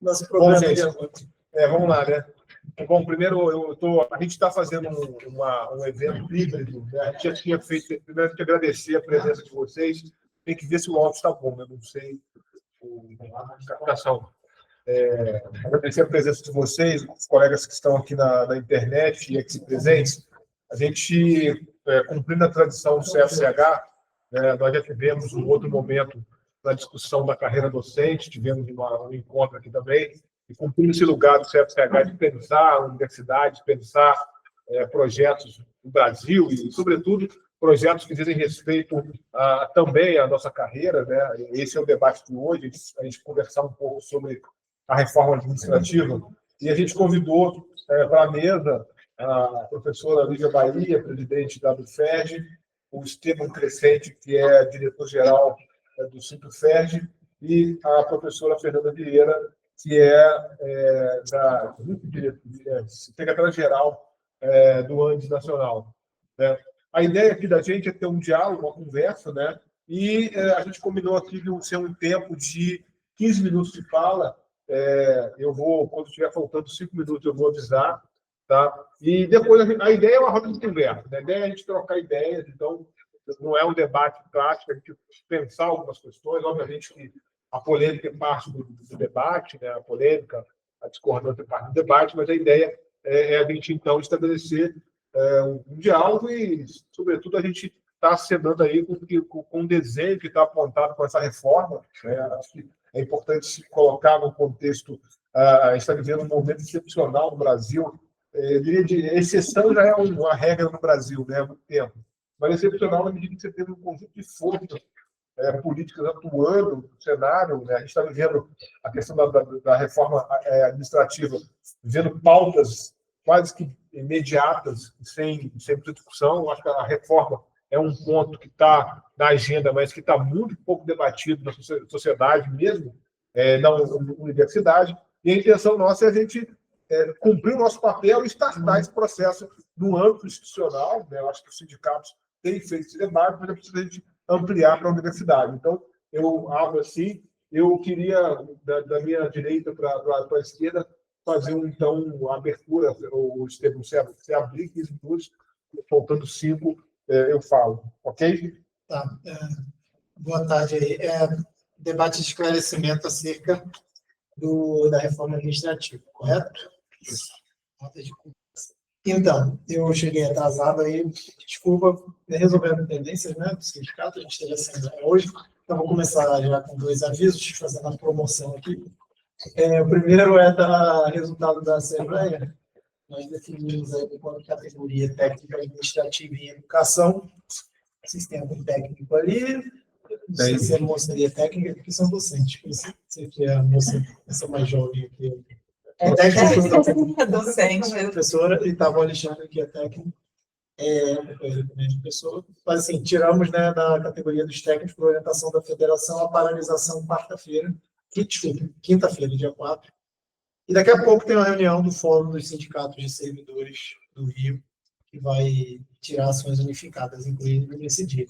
nosso programa. Bom, gente, vamos lá, né? Bom, primeiro, a gente está fazendo um evento híbrido, né? A gente já tinha feito, primeiro, que agradecer a presença de vocês. Tem que ver se o áudio está bom, né? Não sei a captação. Agradecer a presença de vocês, os colegas que estão aqui na internet e aqui presentes. A gente, cumprindo a tradição do CFCH, nós já tivemos um outro momento na discussão da carreira docente, tivemos um encontro aqui também, e cumprindo esse lugar do CFCH de pensar a universidade, pensar projetos no Brasil e, sobretudo, projetos que dizem respeito também à nossa carreira, né? Esse é o debate de hoje, a gente conversar um pouco sobre a reforma administrativa, e a gente convidou para a mesa a professora Lívia Bahia, presidente da UFERJ, o Esteban Crescente, que é diretor-geral do Sintuferj, e a professora Fernanda Vieira, que é da secretária-geral do Andes Nacional. Né? A ideia aqui da gente é ter um diálogo, uma conversa, né? E a gente combinou aqui de ser um tempo de 15 minutos de fala. Eu vou, quando estiver faltando 5 minutos, eu vou avisar. Tá? E depois a ideia é uma roda de conversa. Né? A ideia é a gente trocar ideias, então não é um debate clássico, a gente pensar algumas questões. Obviamente que a polêmica é parte do debate, né? A polêmica, a discordância é parte do debate, mas a ideia é a gente, então, estabelecer um diálogo e, sobretudo, a gente está acenando aí com um desenho que está apontado com essa reforma. Né? Acho que é importante se colocar no contexto. A gente está vivendo um momento excepcional no Brasil. Eu diria de exceção já é uma regra no Brasil, né, há muito tempo. Mas excepcional na medida que você teve um conjunto de forças políticas atuando no cenário. Né? A gente está vivendo a questão da reforma administrativa, vivendo pautas quase que imediatas, sem muita discussão. Eu acho que a reforma é um ponto que está na agenda, mas que está muito pouco debatido na sociedade mesmo, na universidade. E a intenção nossa é a gente cumprir o nosso papel e startar esse processo no âmbito institucional. Né? Eu acho que os sindicatos têm feito esse debate, mas é preciso a gente ampliar para a universidade. Então, eu abro assim, eu queria, da minha direita para a esquerda, fazer, então, uma abertura, o Esteban, você abrir 15 minutos, faltando 5, eu falo, ok? Tá. Boa tarde aí. Debate de esclarecimento acerca da reforma administrativa, correto? Então, eu cheguei atrasado aí, desculpa, resolvendo tendências, né, do sindicato, a gente teve a assembleia hoje, então vou começar já com 2 avisos, fazendo a promoção aqui. O primeiro é resultado da assembleia. Nós definimos aí como categoria técnica administrativa e educação. Vocês têm algum técnico ali? Não sei se a moça ali é técnica, porque são docentes. Sei que a moça, essa mais jovem aqui, técnica, docente. Professora, e estava o Alexandre, que é técnico, professor. Mas, assim, tiramos, né, da categoria dos técnicos por orientação da federação a paralisação quinta-feira, dia 4. E daqui a pouco tem uma reunião do Fórum dos Sindicatos de Servidores do Rio, que vai tirar ações unificadas, incluindo nesse dia.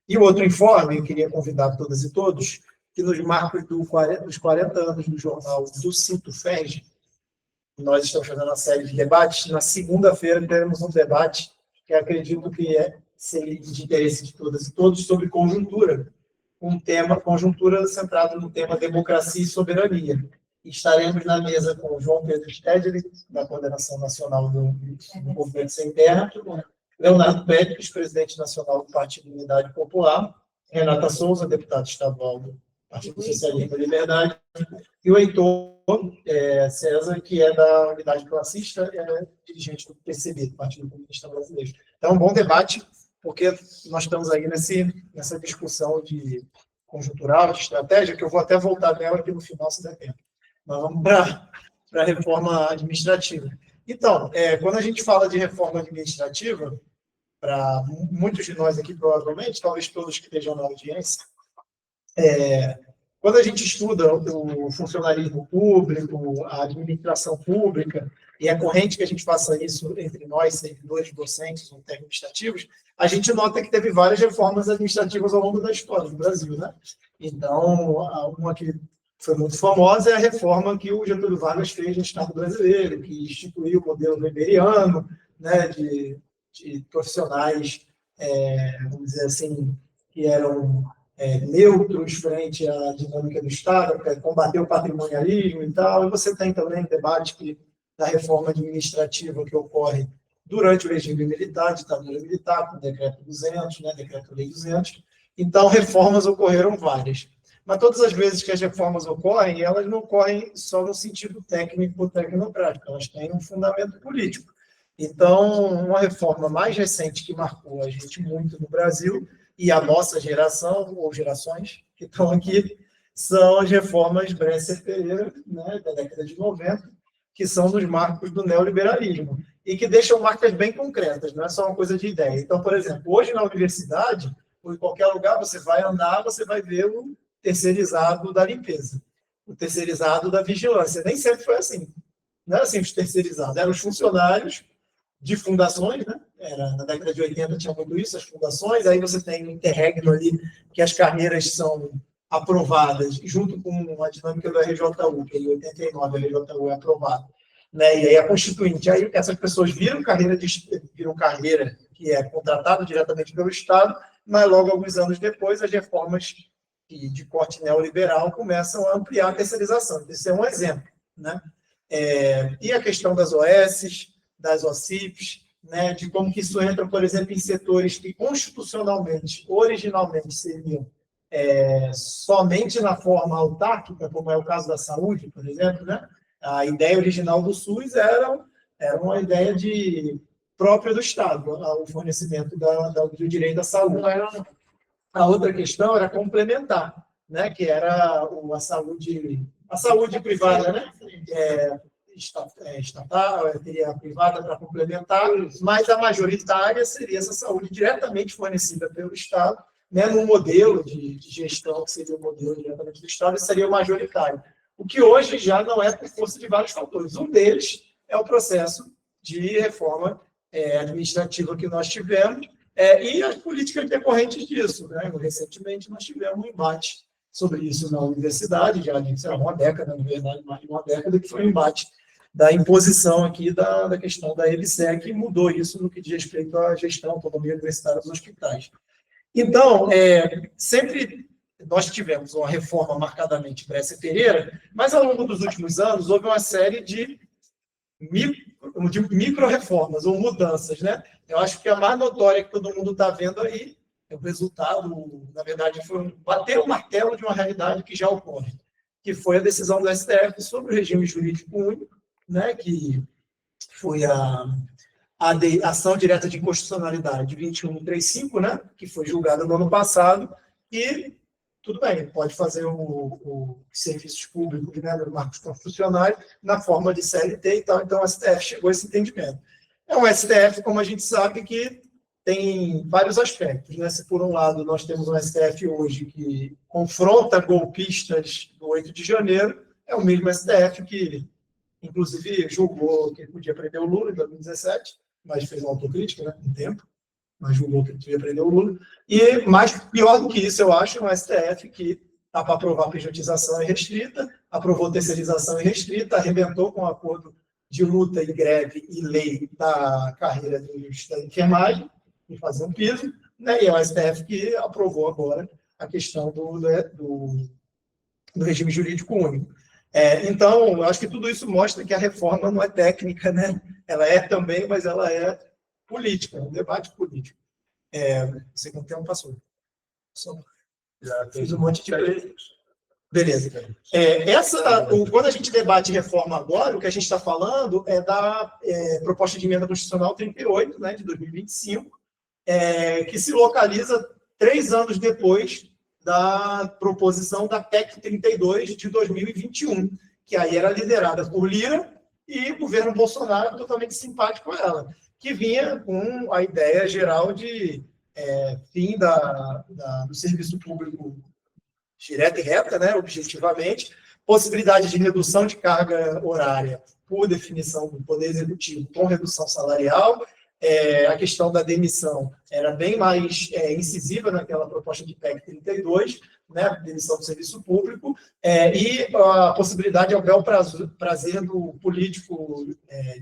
E o outro informe, eu queria convidar todas e todos, que nos marcos dos 40 anos do jornal do Sintuferj, nós estamos fazendo uma série de debates. Na segunda-feira teremos um debate que acredito que seria de interesse de todas e todos sobre conjuntura, conjuntura centrado no tema democracia e soberania. Estaremos na mesa com o João Pedro Stedley, da Coordenação Nacional do Movimento Sem Terra, Leonardo Pérez, presidente nacional do Partido Unidade Popular, Renata Souza, deputada estadual do Partido Socialismo e Liberdade, e o Heitor César, que é da Unidade Classista, dirigente do PCB, do Partido Comunista Brasileiro. Então, um bom debate, porque nós estamos aí nessa discussão de conjuntural, de estratégia, que eu vou até voltar nela aqui no final, se der tempo. Mas vamos para a reforma administrativa. Então, quando a gente fala de reforma administrativa, para muitos de nós aqui, provavelmente, talvez todos que estejam na audiência, quando a gente estuda o funcionalismo público, a administração pública, e é corrente que a gente faça isso entre nós, servidores docentes ou administrativos, a gente nota que teve várias reformas administrativas ao longo da história do Brasil, né? Então, uma que foi muito famosa, é a reforma que o Getúlio Vargas fez no Estado brasileiro, que instituiu o modelo weberiano, né, de profissionais, vamos dizer assim, que eram neutros frente à dinâmica do Estado, para combater o patrimonialismo e tal. E você tem também debate da reforma administrativa que ocorre durante o regime militar, ditadura militar, com o decreto 200, né, decreto-lei 200. Então, reformas ocorreram várias. Mas todas as vezes que as reformas ocorrem, elas não ocorrem só no sentido técnico ou tecnocrático, elas têm um fundamento político. Então, uma reforma mais recente que marcou a gente muito no Brasil, e a nossa geração, ou gerações que estão aqui, são as reformas Bresser-Pereira, né, da década de 90, que são dos marcos do neoliberalismo, e que deixam marcas bem concretas, não é só uma coisa de ideia. Então, por exemplo, hoje na universidade, ou em qualquer lugar, você vai andar, você vai ver o terceirizado da limpeza, o terceirizado da vigilância. Nem sempre foi assim. Não era assim os terceirizados, eram os funcionários de fundações, né? Na década de 80 tinha muito isso, as fundações, aí você tem o interregno ali, que as carreiras são aprovadas, junto com a dinâmica do RJU, que em 89 a RJU é aprovada, né? E aí a Constituinte, aí essas pessoas viram carreira que é contratada diretamente pelo Estado, mas logo alguns anos depois as reformas de corte neoliberal começam a ampliar a terceirização. Isso é um exemplo, né? E a questão das OS, das OCIPs, né, de como que isso entra, por exemplo, em setores que constitucionalmente, originalmente seriam somente na forma autárquica, como é o caso da saúde, por exemplo, né? A ideia original do SUS era uma ideia própria do Estado, o fornecimento do direito à saúde. A outra questão era complementar, né, que era a saúde privada, né? Estatal, teria a privada para complementar, mas a majoritária seria essa saúde diretamente fornecida pelo Estado, né, num modelo de gestão que seria o modelo diretamente do Estado, e seria o majoritário. O que hoje já não é por força de vários fatores. Um deles é o processo de reforma administrativa que nós tivemos, e as políticas decorrentes disso, né? Recentemente nós tivemos um embate sobre isso na universidade, já há uma década, na verdade, mais de uma década, que foi um embate da imposição aqui da questão da EBSER, que mudou isso no que diz respeito à gestão, autonomia universitária dos hospitais. Então, sempre nós tivemos uma reforma marcadamente Bresser-Pereira, mas ao longo dos últimos anos houve uma série de micro-reformas ou mudanças, né? Eu acho que a mais notória que todo mundo está vendo aí é o resultado, na verdade, foi bater o martelo de uma realidade que já ocorre, que foi a decisão do STF sobre o regime jurídico único, né? Que foi a ação direta de inconstitucionalidade 2135, né? Que foi julgada no ano passado, e tudo bem, pode fazer o serviços públicos, né, no marcos constitucionais, na forma de CLT e tal. Então, o STF chegou a esse entendimento. É um STF, como a gente sabe, que tem vários aspectos, né? Se, por um lado, nós temos um STF hoje que confronta golpistas do 8 de janeiro, é o mesmo STF que, inclusive, julgou que podia prender o Lula em 2017, mas fez uma autocrítica, né, com o tempo, mas julgou que podia prender o Lula. E, mais pior do que isso, eu acho, é um STF que está para aprovar privatização irrestrita, aprovou terceirização irrestrita, arrebentou com o acordo de luta e greve e lei da carreira da enfermagem, de fazer um piso, né? E é o STF que aprovou agora a questão do regime jurídico único. Então, eu acho que tudo isso mostra que a reforma não é técnica, né? Ela é também, mas ela é política, um debate político. Segundo tempo passou. Fiz um monte de coisa. Beleza. Quando a gente debate reforma agora, o que a gente está falando é da proposta de emenda constitucional 38, né, de 2025, que se localiza 3 anos depois da proposição da PEC 32 de 2021, que aí era liderada por Lira e o governo Bolsonaro totalmente simpático a ela, que vinha com a ideia geral de fim do serviço público direta e reta, né, objetivamente, possibilidade de redução de carga horária por definição do Poder Executivo com redução salarial. A questão da demissão era bem mais incisiva naquela proposta de PEC 32, né, demissão do serviço público, e a possibilidade ao bel prazer do político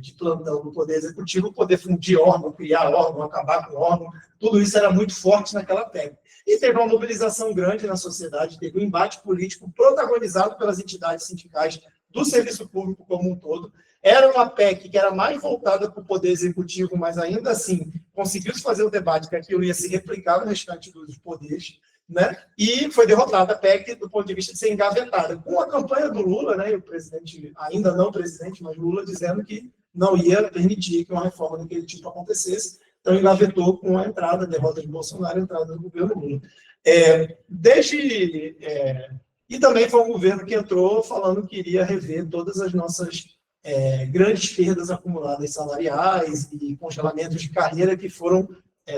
de plantão do Poder Executivo poder fundir órgão, criar órgão, acabar com órgão, tudo isso era muito forte naquela PEC. E teve uma mobilização grande na sociedade, teve um embate político protagonizado pelas entidades sindicais do serviço público como um todo. Era uma PEC que era mais voltada para o Poder Executivo, mas ainda assim conseguiu fazer o debate que aquilo ia se replicar no restante dos poderes, né? E foi derrotada a PEC do ponto de vista de ser engavetada, com a campanha do Lula, né? E o presidente, ainda não presidente, mas Lula dizendo que não ia permitir que uma reforma daquele tipo acontecesse, então engavetou com a entrada, a derrota de Bolsonaro, a entrada do governo Lula. E também foi um governo que entrou falando que iria rever todas as nossas grandes perdas acumuladas salariais e congelamentos de carreira que foram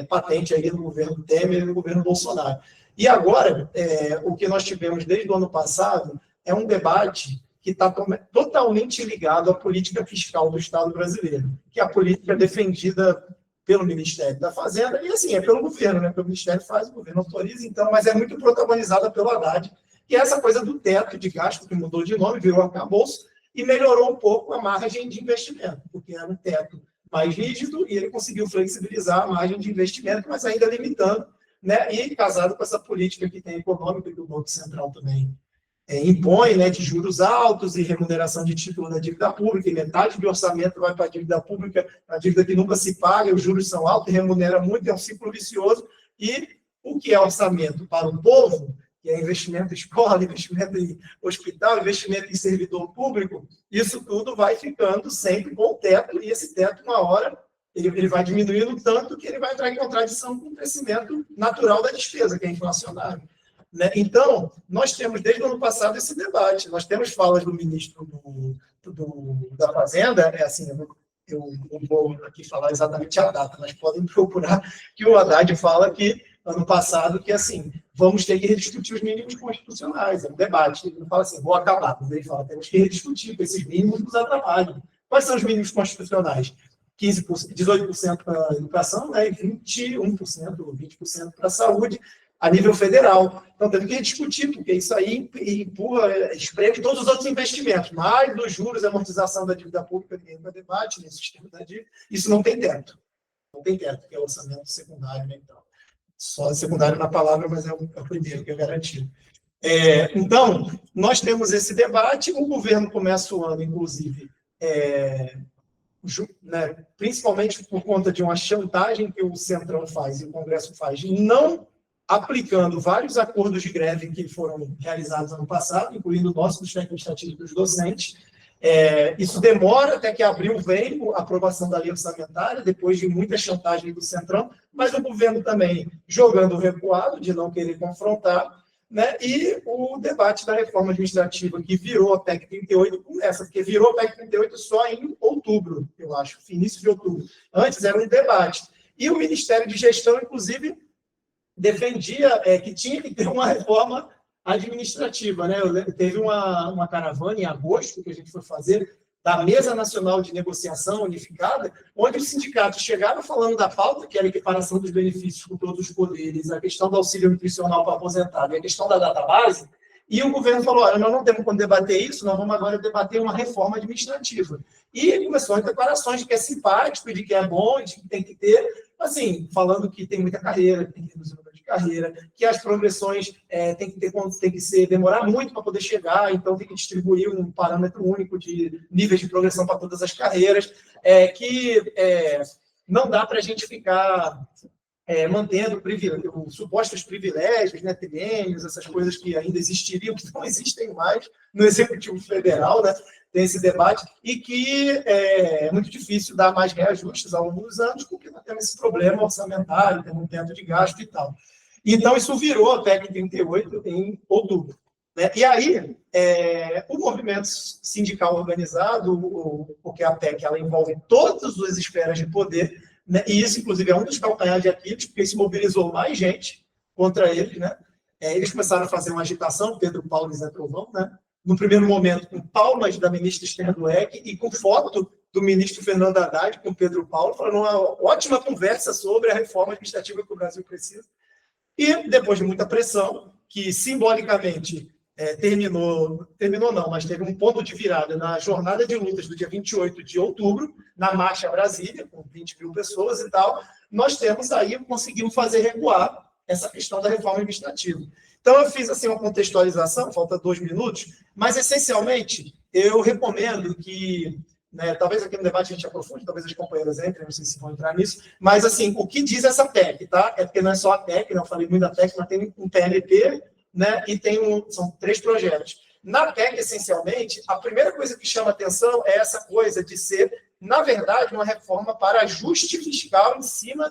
patentes aí no governo Temer e no governo Bolsonaro. E agora, o que nós tivemos desde o ano passado é um debate que está totalmente ligado à política fiscal do Estado brasileiro, que é a política defendida pelo Ministério da Fazenda, e assim, é pelo governo, né? Pelo Ministério faz, o governo autoriza, então, mas é muito protagonizada pelo Haddad, que é essa coisa do teto de gasto, que mudou de nome, virou arcabouço, e melhorou um pouco a margem de investimento, porque era um teto mais rígido, e ele conseguiu flexibilizar a margem de investimento, mas ainda limitando, né? E casado com essa política que tem econômica, que o Banco Central também impõe, né, de juros altos e remuneração de título da dívida pública, e metade do orçamento vai para a dívida pública, a dívida que nunca se paga, os juros são altos e remunera muito, é um ciclo vicioso, e o que é orçamento para o povo, que é investimento em escola, investimento em hospital, investimento em servidor público, isso tudo vai ficando sempre com o teto, e esse teto, uma hora, ele vai diminuindo tanto que ele vai entrar em contradição com o crescimento natural da despesa, que é inflacionário. Né? Então, nós temos, desde o ano passado, esse debate. Nós temos falas do ministro da Fazenda, assim, eu não vou aqui falar exatamente a data, mas podem procurar, que o Haddad fala que, ano passado, que, assim, vamos ter que rediscutir os mínimos constitucionais, é um debate. Ele não fala assim, vou acabar, mas ele fala, temos que rediscutir esses mínimos dos trabalho. Quais são os mínimos constitucionais? 18% para a educação, né, e 21%, 20% para a saúde, a nível federal. Então, temos que discutir, porque isso aí empurra, espreme todos os outros investimentos, mais dos juros, a amortização da dívida pública, ninguém vai debate nesse sistema da dívida. Isso não tem teto. Não tem teto, que é o orçamento secundário, né? Então, só secundário na palavra, mas é o primeiro que é garantido. Então, nós temos esse debate, o governo começa o ano, inclusive, né, principalmente por conta de uma chantagem que o Centrão faz e o Congresso faz, não aplicando vários acordos de greve que foram realizados ano passado, incluindo o nosso, do chefe administrativo e dos docentes. Isso demora até que abril vem a aprovação da lei orçamentária, depois de muita chantagem do Centrão, mas o governo também jogando o recuado, de não querer confrontar, né? E o debate da reforma administrativa, que virou a PEC 38, começa, porque virou a PEC 38 só em outubro, eu acho, início de outubro. Antes era um debate. E o Ministério de Gestão, inclusive, defendia que tinha que ter uma reforma administrativa, né? Teve uma caravana em agosto que a gente foi fazer da Mesa Nacional de Negociação Unificada, onde os sindicatos chegaram falando da pauta, que era a equiparação dos benefícios com todos os poderes, a questão do auxílio nutricional para aposentado e a questão da database, e o governo falou, olha, nós não temos como debater isso, nós vamos agora debater uma reforma administrativa. E ele começou as declarações de que é simpático, de que é bom, de que tem que ter, assim, falando que tem muita carreira, que tem que reduzir o número de carreira, que as progressões tem que demorar muito para poder chegar, então tem que distribuir um parâmetro único de níveis de progressão para todas as carreiras, não dá para a gente ficar mantendo os supostos privilégios, né, triênios, essas coisas que ainda existiriam, que não existem mais no Executivo Federal, né? Tem esse debate, e que é muito difícil dar mais reajustes ao longo dos anos, porque nós temos esse problema orçamentário, temos um teto de gasto e tal. Então, isso virou a PEC 38 em outubro. Né? E aí, o movimento sindical organizado, porque a PEC ela envolve todas as esferas de poder, né? E isso, inclusive, é um dos calcanhares de Aquiles, porque isso mobilizou mais gente contra eles. Né? Eles começaram a fazer uma agitação, Pedro Paulo e Zé Trovão, né? No primeiro momento, com palmas da ministra Esther Dweck e com foto do ministro Fernando Haddad com Pedro Paulo, falando uma ótima conversa sobre a reforma administrativa que o Brasil precisa. E, depois de muita pressão, que simbolicamente terminou não, mas teve um ponto de virada na jornada de lutas do dia 28 de outubro, na Marcha Brasília, com 20 mil pessoas e tal, nós temos aí, conseguimos fazer recuar essa questão da reforma administrativa. Então, eu fiz assim, uma contextualização, falta 2 minutos, mas, essencialmente, eu recomendo que, né, talvez aqui no debate a gente aprofunde, talvez as companheiras entrem, não sei se vão entrar nisso, mas, assim, o que diz essa PEC, tá? É porque não é só a PEC, não falei muito da PEC, mas tem um PLP, né, e são 3 projetos. Na PEC, essencialmente, a primeira coisa que chama atenção é essa coisa de ser, na verdade, uma reforma para ajuste fiscal em cima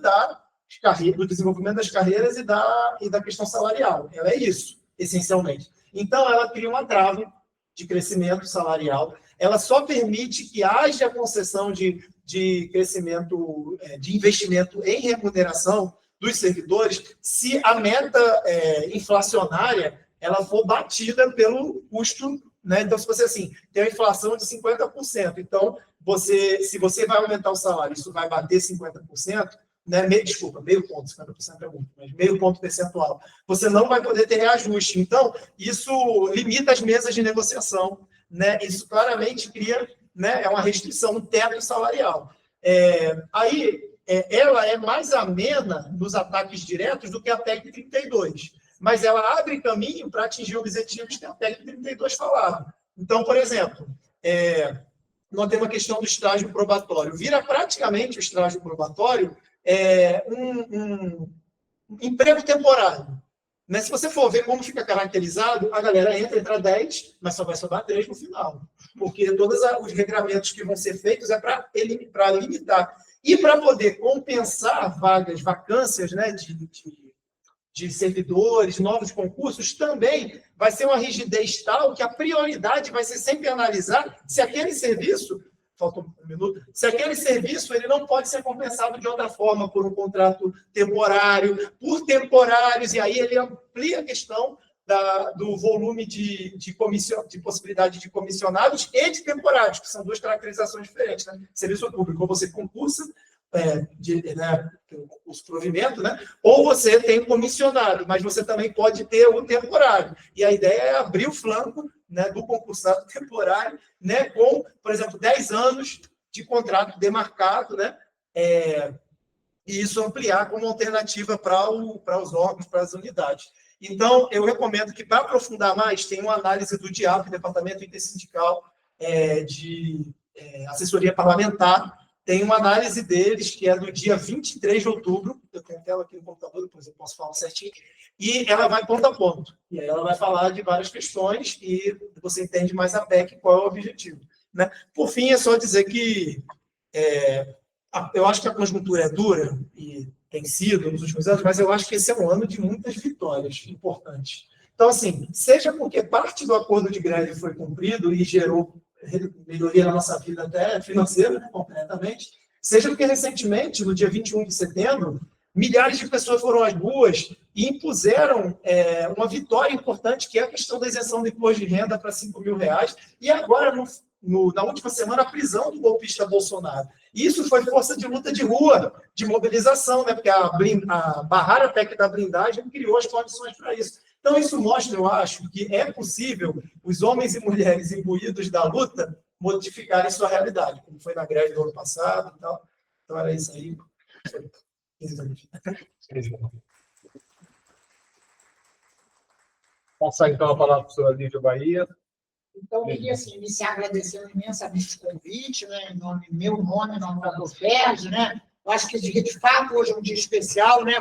do desenvolvimento das carreiras e da questão salarial. Ela é isso, essencialmente. Então, ela cria uma trava de crescimento salarial, ela só permite que haja concessão de crescimento, de investimento em remuneração dos servidores, se a meta inflacionária ela for batida pelo custo, né? Então, se você assim, tem uma inflação de 50%, então, se você vai aumentar o salário, isso vai bater 50%, né? Meio ponto, 50% é muito, mas meio ponto percentual, você não vai poder ter reajuste. Então, isso limita as mesas de negociação, né? Isso claramente cria, né, uma restrição, um teto salarial. Ela é mais amena nos ataques diretos do que a PEC 32, mas ela abre caminho para atingir objetivos que a PEC 32 falava. Então, por exemplo, nós temos a questão do estágio probatório. Vira praticamente o estágio probatório um emprego temporário. Né? Se você for ver como fica caracterizado, a galera entra 10, mas só vai sobrar 3 no final. Porque todos os regramentos que vão ser feitos é para limitar. E para poder compensar vacâncias, né, de servidores, novos concursos, também vai ser uma rigidez tal que a prioridade vai ser sempre analisar se aquele serviço, falta um minuto, se aquele serviço ele não pode ser compensado de outra forma, por um contrato temporário, por temporários, e aí ele amplia a questão do volume de possibilidade de comissionados e de temporários, que são 2 caracterizações diferentes. Né? Serviço público, ou você concursa, concurso provimento, né? Ou você tem comissionado, mas você também pode ter o temporário. E a ideia é abrir o flanco, né, do concursado temporário, né, com, por exemplo, 10 anos de contrato demarcado, né, e isso ampliar como alternativa para os órgãos, para as unidades. Então, eu recomendo que, para aprofundar mais, tem uma análise do DIAP, Departamento Intersindical de Assessoria Parlamentar, tem uma análise deles, que é do dia 23 de outubro, eu tenho a tela aqui no computador, depois eu posso falar certinho, e ela vai ponto a ponto. E aí ela vai falar de várias questões e você entende mais a PEC qual é o objetivo. Né? Por fim, é só dizer que eu acho que a conjuntura é dura, e tem sido nos últimos anos, mas eu acho que esse é um ano de muitas vitórias importantes. Então, assim, seja porque parte do acordo de greve foi cumprido e gerou melhoria na nossa vida até financeira, né, concretamente, seja porque recentemente, no dia 21 de setembro, milhares de pessoas foram às ruas e impuseram uma vitória importante, que é a questão da isenção do imposto de renda para R$5.000, e agora, na última semana, a prisão do golpista Bolsonaro. Isso foi força de luta de rua, de mobilização, né, porque barrar a PEC da blindagem criou as condições para isso. Então, isso mostra, eu acho, que é possível os homens e mulheres imbuídos da luta modificarem sua realidade, como foi na greve do ano passado e tal. Então, era isso aí. Passar, então, a palavra para a professora Lívia Bahia. Então, eu queria assim, iniciar agradecendo imensamente o convite, né, em nome, meu nome, em nome da Proferd, né? Eu acho que, de fato, hoje é um dia especial, né?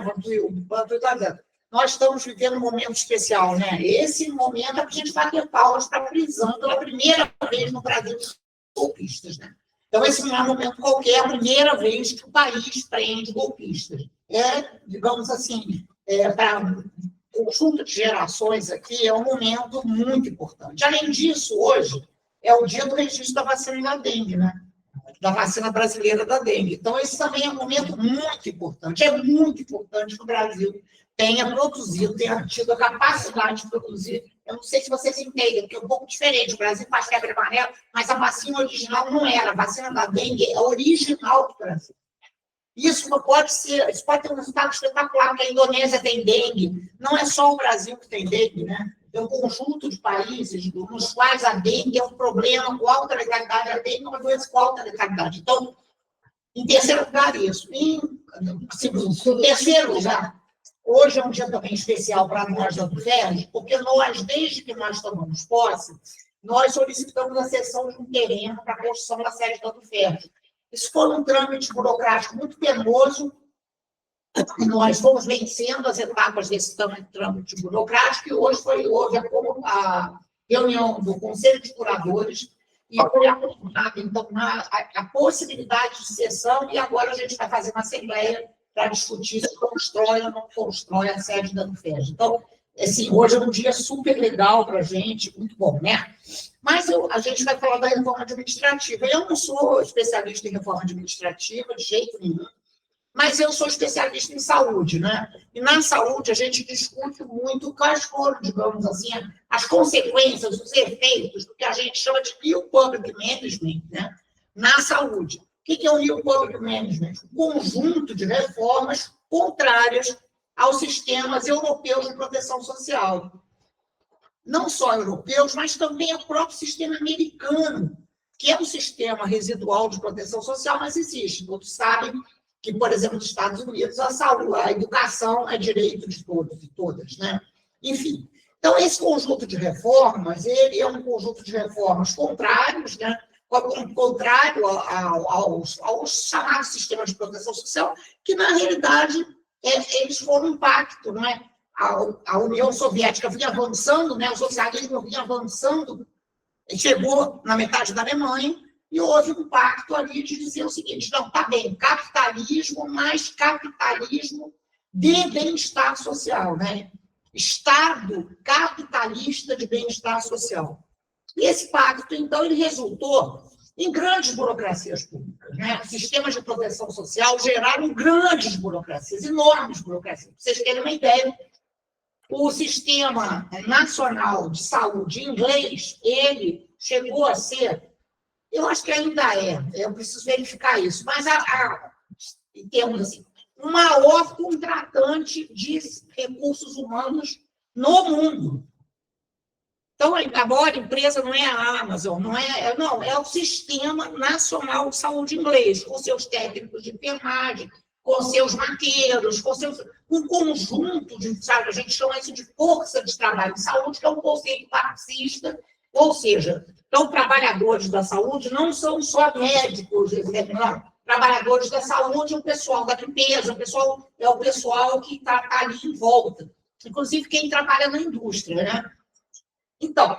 Nós estamos vivendo um momento especial, né? Esse momento é para a gente bater palmas para a prisão pela primeira vez no Brasil dos golpistas, né? Então, esse não é um momento qualquer, é a primeira vez que o país prende golpistas. Digamos assim, para o conjunto de gerações aqui, é um momento muito importante. Além disso, hoje é o dia do registro da vacina da dengue, né? Da vacina brasileira da dengue. Então, esse também é um momento muito importante. É muito importante que o Brasil tenha produzido, tenha tido a capacidade de produzir. Eu não sei se vocês entendem, porque é um pouco diferente. O Brasil faz febre amarela, mas a vacina original não era. A vacina da dengue é original do Brasil. Isso não pode ser, isso pode ter um resultado espetacular, porque a Indonésia tem dengue, não é só o Brasil que tem dengue, né? É um conjunto de países nos quais a dengue é um problema com alta letalidade, a dengue é uma doença com alta letalidade. Então, em terceiro lugar, isso. Em terceiro lugar, hoje é um dia também especial para nós da UFERJ, porque nós, desde que nós tomamos posse, nós solicitamos a cessão de um terreno para a construção da sede da UFERJ. Isso foi um trâmite burocrático muito penoso, e nós fomos vencendo as etapas desse trâmite burocrático, e hoje houve a reunião do Conselho de Curadores, e foi aprovada, então, a possibilidade de cessão, e agora a gente vai fazer uma assembleia para discutir se constrói ou não constrói a sede da UFERJ. Então, assim, hoje é um dia super legal para a gente, muito bom, né? Mas a gente vai falar da reforma administrativa. Eu não sou especialista em reforma administrativa, de jeito nenhum, mas eu sou especialista em saúde, né? E na saúde a gente discute muito quais foram, digamos assim, as consequências, os efeitos do que a gente chama de New Public Management, né? Na saúde. O que é o New Public Management? Um conjunto de reformas contrárias aos sistemas europeus de proteção social. Não só europeus, mas também ao próprio sistema americano, que é um sistema residual de proteção social, mas existe. Todos sabem que, por exemplo, nos Estados Unidos, a saúde, a educação é direito de todos e todas, né? Enfim, então, esse conjunto de reformas, ele é um conjunto de reformas contrários, né? Contrário aos chamados sistemas de proteção social, que, na realidade, eles foram um pacto, né? A União Soviética vinha avançando, né? O socialismo vinha avançando, chegou na metade da Alemanha, e houve um pacto ali de dizer o seguinte: não, tá bem, capitalismo, mas capitalismo de bem-estar social, né? Estado capitalista de bem-estar social. E esse pacto, então, ele resultou em grandes burocracias públicas, né? Os sistemas de proteção social geraram grandes burocracias, enormes burocracias. Para vocês terem uma ideia, o Sistema Nacional de Saúde inglês, ele chegou a ser, eu acho que ainda eu preciso verificar isso, mas em termos assim, o maior contratante de recursos humanos no mundo. Então, a maior empresa não é a Amazon, não, é o Sistema Nacional de Saúde inglês, com seus técnicos de enfermagem, com seus maqueiros, com um conjunto de, sabe, a gente chama isso de força de trabalho de saúde, que é um conceito marxista, ou seja, então, trabalhadores da saúde não são só médicos, não. Trabalhadores da saúde, o pessoal da limpeza, é o pessoal que está ali em volta, inclusive quem trabalha na indústria, né? Então,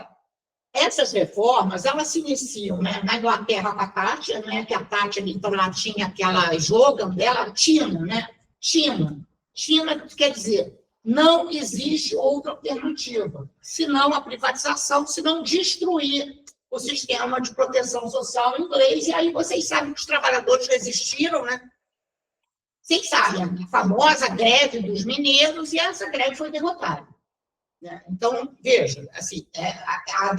essas reformas, elas se iniciam, né, na Inglaterra com a Thatcher, né, que a Thatcher, então, ela tinha aquela slogan dela, China, né? China, quer dizer, não existe outra alternativa, senão a privatização, senão destruir o sistema de proteção social inglês, e aí vocês sabem que os trabalhadores resistiram, né? Vocês sabem, a famosa greve dos mineiros, e essa greve foi derrotada. Então, veja, assim, a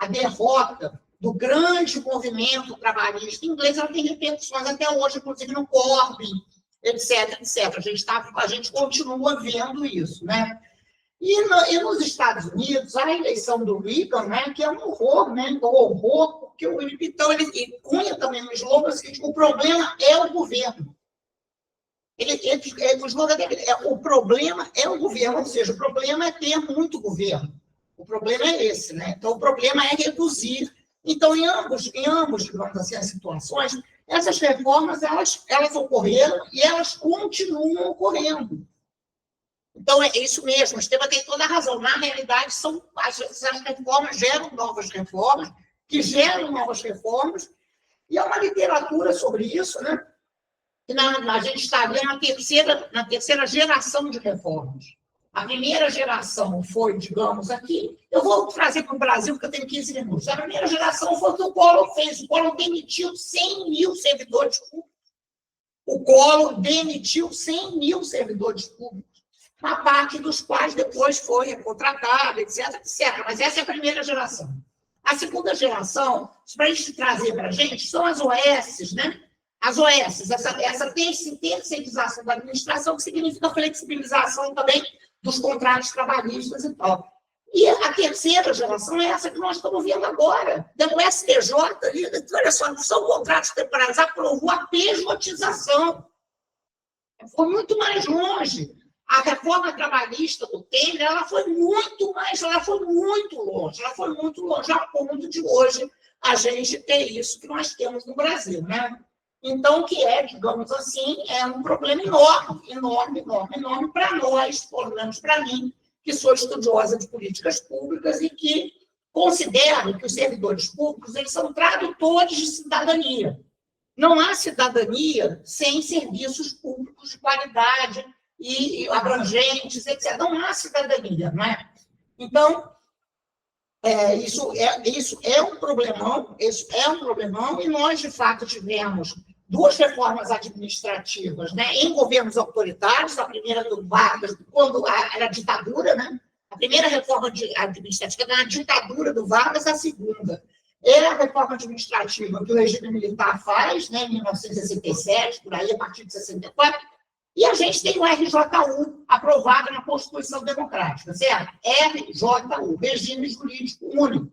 derrota do grande movimento trabalhista inglês, ela tem repercussões até hoje, inclusive no Corbyn, etc. A gente continua vendo isso, né? E nos Estados Unidos, a eleição do Reagan, né, que é um horror, né? Um horror, porque então ele cunha também no slogan o seguinte: o problema é o governo. O slogan dele o problema é o governo, ou seja, o problema é ter muito governo. O problema é esse, né? Então, o problema é reduzir. Então, em ambos, digamos assim, as situações, essas reformas, elas ocorreram e elas continuam ocorrendo. Então, é isso mesmo, o Esteban tem toda a razão. Na realidade, essas reformas geram novas reformas, que geram novas reformas, e há uma literatura sobre isso, né? A gente está vendo na terceira geração de reformas. A primeira geração foi, digamos, aqui. Eu vou trazer para o Brasil, porque eu tenho 15 minutos. A primeira geração foi o que o Collor fez. O Collor demitiu 100 mil servidores públicos. O Collor demitiu 100 mil servidores públicos, uma parte dos quais depois foi contratada, etc, etc. Mas essa é a primeira geração. A segunda geração, para a gente trazer para a gente, são as OS, né? As OS, essa terceirização da administração, que significa flexibilização também dos contratos trabalhistas e tal. E a terceira geração é essa que nós estamos vendo agora. O STJ, olha só, são contratos temporários, aprovou a pejotização. Foi muito mais longe. A reforma trabalhista do Temer, ela foi muito longe, a ponto de hoje a gente ter isso que nós temos no Brasil, né? Então, o que é, digamos assim, é um problema enorme para nós, pelo menos para mim, que sou estudiosa de políticas públicas e que considero que os servidores públicos eles são tradutores de cidadania. Não há cidadania sem serviços públicos de qualidade e abrangentes, etc. Não há cidadania, não é? Então, isso é um problemão, e nós, de fato, tivemos duas reformas administrativas, né, em governos autoritários, a primeira do Vargas, quando era ditadura, né? A primeira reforma administrativa era na ditadura do Vargas, a segunda é a reforma administrativa que o regime militar faz, né, em 1967, por aí, a partir de 64, e a gente tem o RJU, aprovado na Constituição Democrática, certo? RJU, Regime Jurídico Único,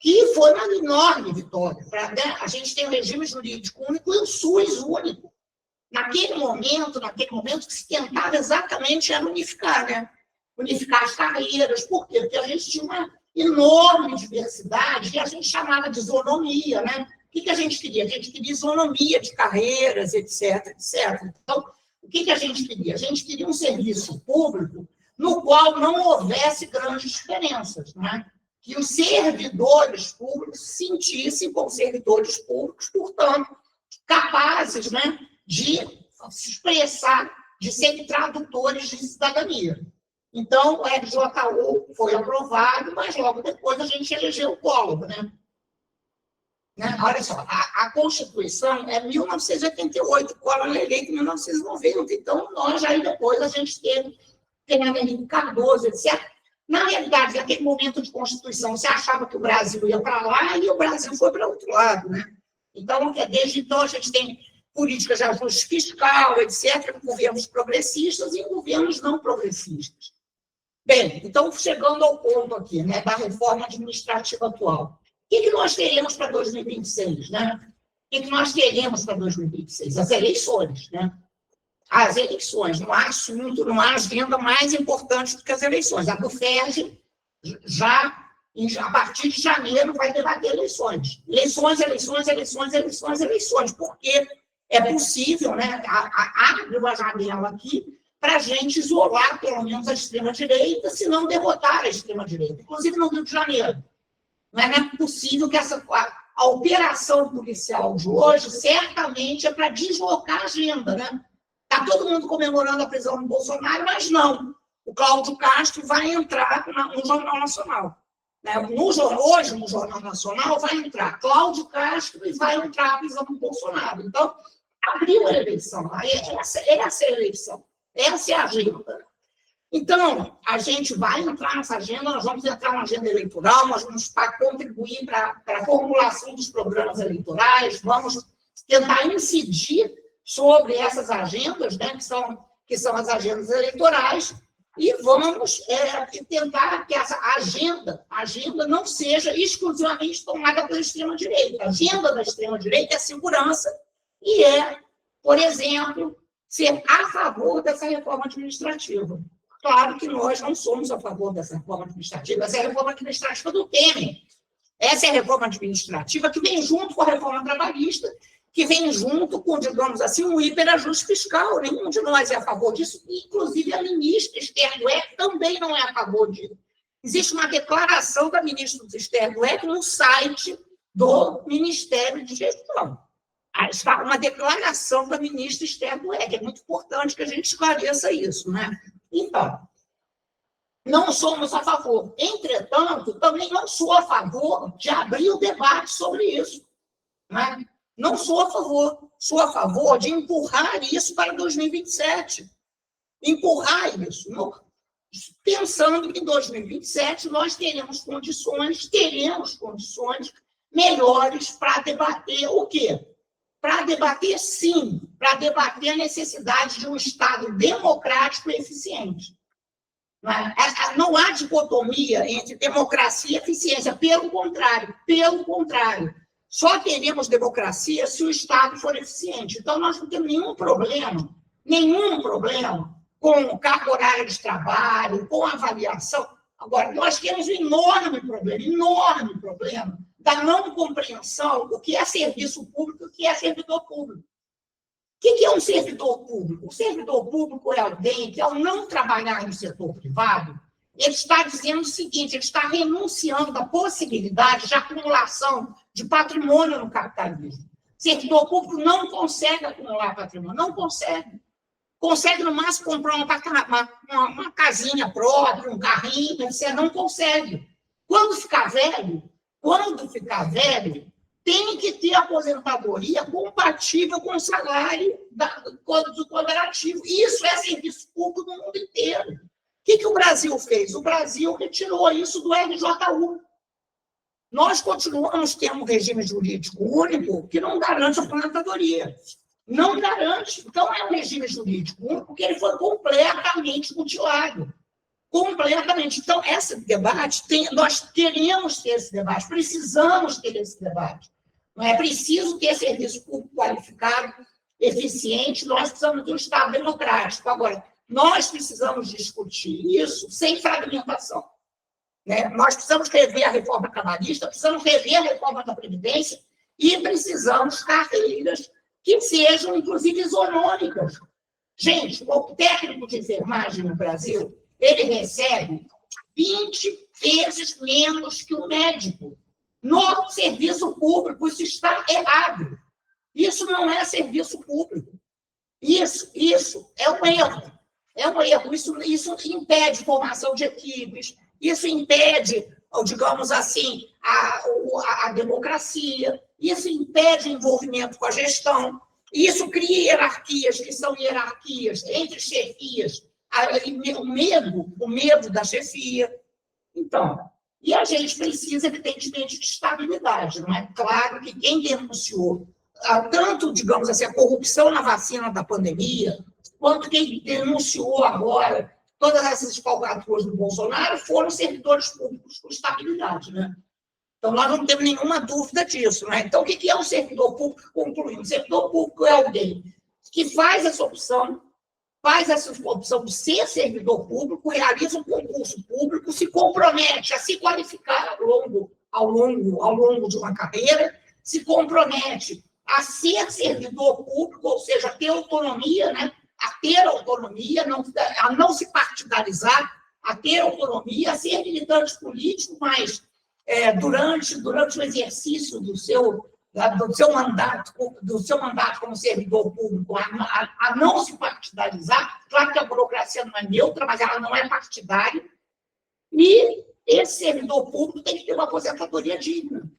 que foi uma enorme vitória. Né? A gente tem o regime jurídico único e o SUS único. Naquele momento que se tentava exatamente era unificar, né? Unificar as carreiras. Por quê? Porque a gente tinha uma enorme diversidade que a gente chamava de isonomia, né? O que a gente queria? A gente queria isonomia de carreiras, etc, etc. Então, o que a gente queria? A gente queria um serviço público no qual não houvesse grandes diferenças, né? Que os servidores públicos se sentissem como servidores públicos, portanto, capazes, né, de se expressar, de serem tradutores de cidadania. Então, o RJU foi aprovado, mas logo depois a gente elegeu o Collor, né? Olha só, a Constituição é 1988, o Collor é eleito em 1990, então nós aí depois a gente teve Fernando Henrique Cardoso, etc. Na realidade, naquele momento de Constituição, você achava que o Brasil ia para lá e o Brasil foi para outro lado, né? Então, desde então, a gente tem políticas de ajuste fiscal, etc., governos progressistas e governos não progressistas. Bem, então, chegando ao ponto aqui, né, da reforma administrativa atual. O que nós teremos para 2026, né? O que nós teremos para 2026? As eleições, né? As eleições, não há assunto, não há agenda mais importante do que as eleições. A BUFERJ, a partir de janeiro, vai debater eleições. Eleições, porque é possível, né, abre uma janela aqui para a gente isolar, pelo menos, a extrema-direita, se não derrotar a extrema-direita, inclusive no Rio de Janeiro. Não é possível que a operação policial de hoje, certamente, é para deslocar a agenda, né? Está todo mundo comemorando a prisão do Bolsonaro, mas não. O Cláudio Castro vai entrar no Jornal Nacional. Hoje, no Jornal Nacional, vai entrar Cláudio Castro e vai entrar a prisão do Bolsonaro. Então, abriu a eleição. Essa é a eleição. Essa é a agenda. Então, a gente vai entrar nessa agenda, nós vamos entrar na agenda eleitoral, nós vamos contribuir para a formulação dos programas eleitorais, vamos tentar incidir sobre essas agendas, né, que são as agendas eleitorais, e vamos tentar que essa agenda não seja exclusivamente tomada pela extrema-direita. A agenda da extrema-direita é segurança e por exemplo, ser a favor dessa reforma administrativa. Claro que nós não somos a favor dessa reforma administrativa, essa é a reforma administrativa do Temer. Essa é a reforma administrativa que vem junto com a reforma trabalhista, que vem junto com, digamos assim, um hiperajuste fiscal. Nenhum de nós é a favor disso, inclusive a ministra Esther Dweck também não é a favor disso. Existe uma declaração da ministra Esther Dweck no site do Ministério de Gestão. Está uma declaração da ministra Esther Dweck. É muito importante que a gente esclareça isso, né? Então, não somos a favor. Entretanto, também não sou a favor de abrir o debate sobre isso, né? Não sou a favor. Sou a favor de empurrar isso para 2027. Empurrar isso. Pensando que em 2027 nós teremos condições melhores para debater o quê? para debater, sim, para debater a necessidade de um Estado democrático e eficiente. Não há dicotomia entre democracia e eficiência, pelo contrário. Só teremos democracia se o Estado for eficiente. Então, nós não temos nenhum problema com carga horária de trabalho, com avaliação. Agora, nós temos um enorme problema da não compreensão do que é serviço público e o que é servidor público. O que é um servidor público? O servidor público é alguém que, ao não trabalhar no setor privado, ele está dizendo o seguinte, ele está renunciando à possibilidade de acumulação de patrimônio no capitalismo. O servidor público não consegue acumular patrimônio, não consegue. Consegue, no máximo, comprar uma casinha própria, um carrinho, você não consegue. Quando ficar velho, tem que ter aposentadoria compatível com o salário do cooperativo. Isso é serviço público no mundo inteiro. O que o Brasil fez? O Brasil retirou isso do RJU. Nós continuamos tendo um regime jurídico único que não garante a aposentadoria. Não garante. Então, é um regime jurídico único porque ele foi completamente mutilado. Completamente. Então, esse debate, nós queremos ter esse debate, precisamos ter esse debate. Não é preciso ter serviço público qualificado, eficiente, nós precisamos de um Estado democrático. Agora, nós precisamos discutir isso sem fragmentação. Né? Nós precisamos rever a reforma trabalhista, precisamos rever a reforma da Previdência e precisamos carreiras que sejam, inclusive, isonômicas. Gente, o técnico de enfermagem no Brasil, ele recebe 20 vezes menos que o médico no serviço público. Isso está errado. Isso não é serviço público. Isso é um erro. É um erro. Isso impede formação de equipes, isso impede, digamos assim, a democracia, isso impede envolvimento com a gestão, isso cria hierarquias que são hierarquias entre chefias, o medo da chefia. Então, e a gente precisa, evidentemente, de estabilidade. Não é claro que quem denunciou tanto, digamos assim, a corrupção na vacina da pandemia, quanto quem denunciou agora todas essas falcatruas do Bolsonaro foram servidores públicos com estabilidade. Né? Então, nós não temos nenhuma dúvida disso. Né? Então, o que é um servidor público? Concluindo, o servidor público é alguém que faz essa opção de ser servidor público, realiza um concurso público, se compromete a se qualificar ao longo de uma carreira, se compromete a ser servidor público, ou seja, a ter autonomia, né? A não se partidarizar, a ter autonomia, a ser militante político, mas durante o exercício do seu mandato como servidor público, a não se partidarizar. Claro que a burocracia não é neutra, mas ela não é partidária. E esse servidor público tem que ter uma aposentadoria digna,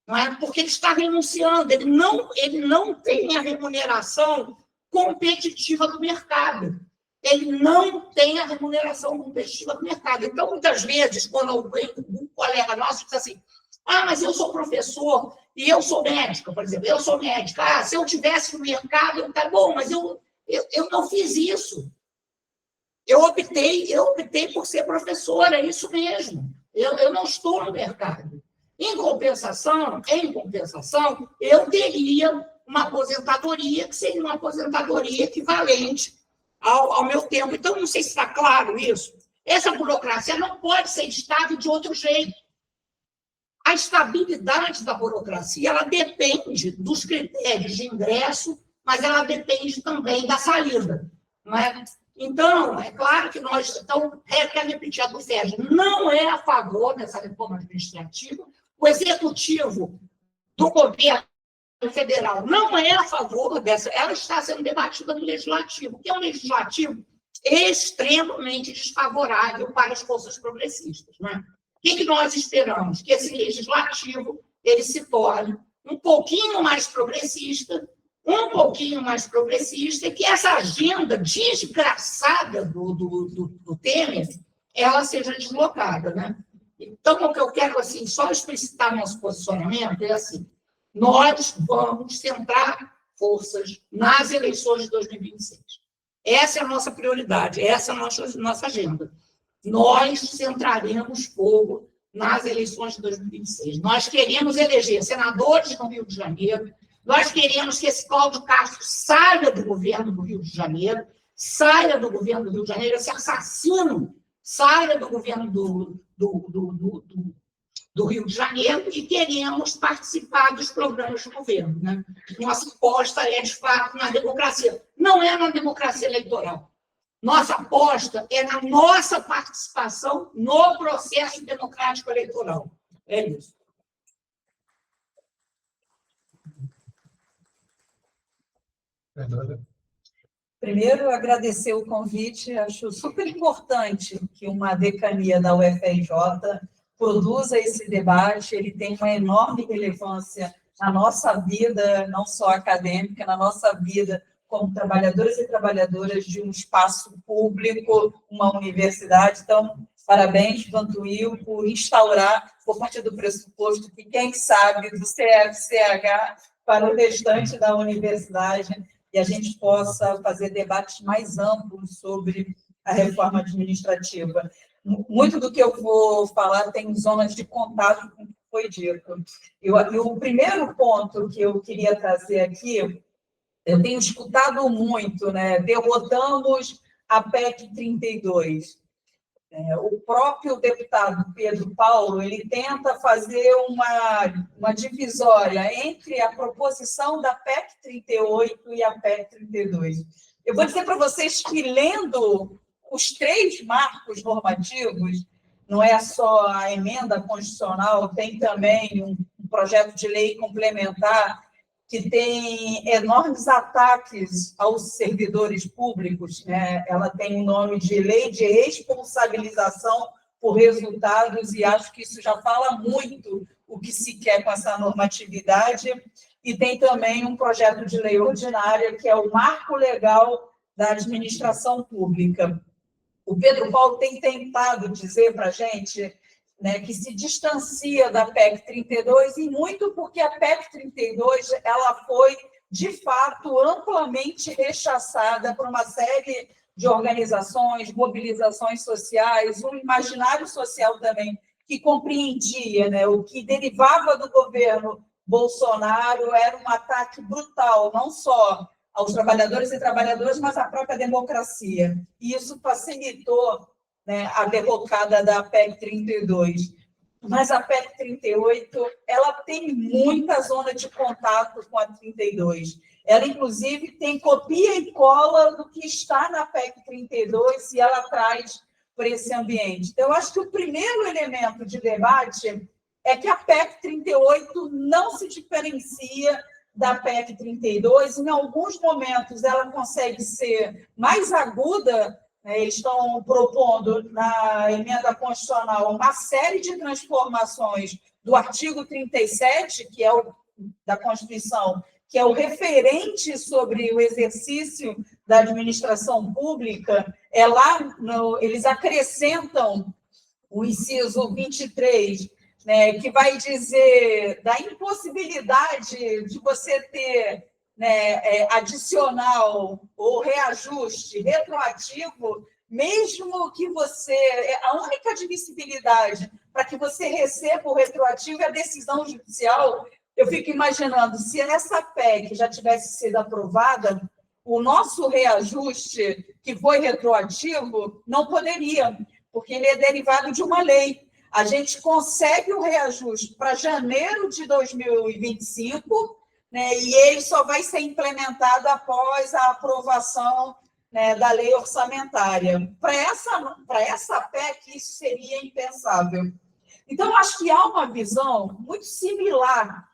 não é? Porque ele está renunciando, ele não tem a remuneração competitiva do mercado. Ele não tem a remuneração competitiva do mercado. Então, muitas vezes, quando um colega nosso diz assim, mas eu sou professor e eu sou médica, por exemplo, eu sou médica, se eu tivesse no mercado, tá bom, mas eu não fiz isso. Eu optei por ser professora, é isso mesmo. Eu não estou no mercado. Em compensação, eu teria uma aposentadoria que seria uma aposentadoria equivalente ao meu tempo. Então, não sei se está claro isso. Essa burocracia não pode ser estável de outro jeito. A estabilidade da burocracia, ela depende dos critérios de ingresso, mas ela depende também da saída. Não é? Então, é claro que nós... Então, quero repetir a do Sérgio, não é a favor dessa reforma administrativa. O executivo do governo federal não é a favor dessa, ela está sendo debatida no legislativo, que é um legislativo extremamente desfavorável para as forças progressistas. Né? O que nós esperamos? Que esse legislativo ele se torne um pouquinho mais progressista, e que essa agenda desgraçada do Temer ela seja deslocada. Né? Então, o que eu quero só explicitar nosso posicionamento é assim, nós vamos centrar forças nas eleições de 2026. Essa é a nossa prioridade, essa é a nossa agenda. Nós centraremos fogo nas eleições de 2026. Nós queremos eleger senadores no Rio de Janeiro, nós queremos que esse Cláudio Castro saia do governo do Rio de Janeiro, saia do governo do Rio de Janeiro, esse assassino saia do governo do Rio de Janeiro e queremos participar dos programas de governo. Né? Nossa aposta é, de fato, na democracia. Não é na democracia eleitoral. Nossa aposta é na nossa participação no processo democrático eleitoral. É isso. Primeiro, agradecer o convite. Acho super importante que uma decania da UFRJ produza esse debate. Ele tem uma enorme relevância na nossa vida, não só acadêmica, na nossa vida como trabalhadores e trabalhadoras de um espaço público, uma universidade. Então, parabéns, Vantuil, por instaurar, por partir do pressuposto que, quem sabe, do CFCH para o restante da universidade, e a gente possa fazer debates mais amplos sobre a reforma administrativa. Muito do que eu vou falar tem zonas de contato com o que foi dito. E o primeiro ponto que eu queria trazer aqui, eu tenho escutado muito, né? Derrotamos a PEC 32. O próprio deputado Pedro Paulo, ele tenta fazer uma divisória entre a proposição da PEC 38 e a PEC 32. Eu vou dizer para vocês que, lendo os 3 marcos normativos, não é só a emenda constitucional, tem também um projeto de lei complementar que tem enormes ataques aos servidores públicos, né? Ela tem o nome de Lei de Responsabilização por Resultados, e acho que isso já fala muito o que se quer com essa normatividade. E tem também um projeto de lei ordinária, que é o Marco Legal da Administração Pública. O Pedro Paulo tem tentado dizer para a gente, né, que se distancia da PEC 32, e muito porque a PEC 32 ela foi, de fato, amplamente rechaçada por uma série de organizações, mobilizações sociais, um imaginário social também que compreendia, né, o que derivava do governo Bolsonaro era um ataque brutal, não só aos trabalhadores e trabalhadoras, mas à própria democracia. E isso facilitou, né, a derrocada da PEC 32. Mas a PEC 38, ela tem muita zona de contato com a 32. Ela, inclusive, tem copia e cola do que está na PEC 32 e ela traz para esse ambiente. Então, eu acho que o primeiro elemento de debate é que a PEC 38 não se diferencia da PEC 32. Em alguns momentos, ela consegue ser mais aguda. Eles estão propondo, na emenda constitucional, uma série de transformações do artigo 37, que é o da Constituição, que é o referente sobre o exercício da administração pública. Eles acrescentam o inciso 23, né, que vai dizer da impossibilidade de você ter, né, adicional ou reajuste retroativo, mesmo que você... A única admissibilidade para que você receba o retroativo é a decisão judicial. Eu fico imaginando, se essa PEC já tivesse sido aprovada, o nosso reajuste, que foi retroativo, não poderia, porque ele é derivado de uma lei. A gente consegue o reajuste para janeiro de 2025, né, e ele só vai ser implementado após a aprovação, né, da lei orçamentária. Para essa PEC, isso seria impensável. Então, acho que há uma visão muito similar.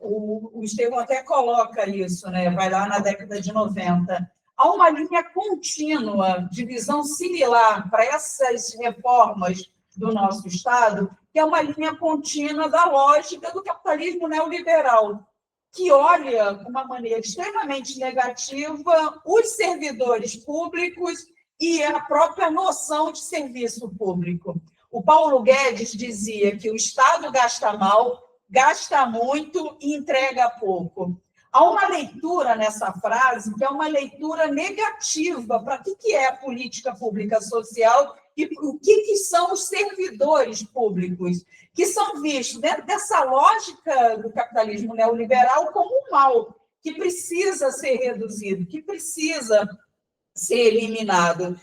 O Estevão até coloca isso, né, vai lá na década de 90. Há uma linha contínua de visão similar para essas reformas do nosso Estado, que é uma linha contínua da lógica do capitalismo neoliberal, que olha de uma maneira extremamente negativa os servidores públicos e a própria noção de serviço público. O Paulo Guedes dizia que o Estado gasta mal, gasta muito e entrega pouco. há uma leitura nessa frase que é uma leitura negativa para o que é a política pública social e o que são os servidores públicos, que são vistos dentro dessa lógica do capitalismo neoliberal como um mal, que precisa ser reduzido, que precisa ser eliminado.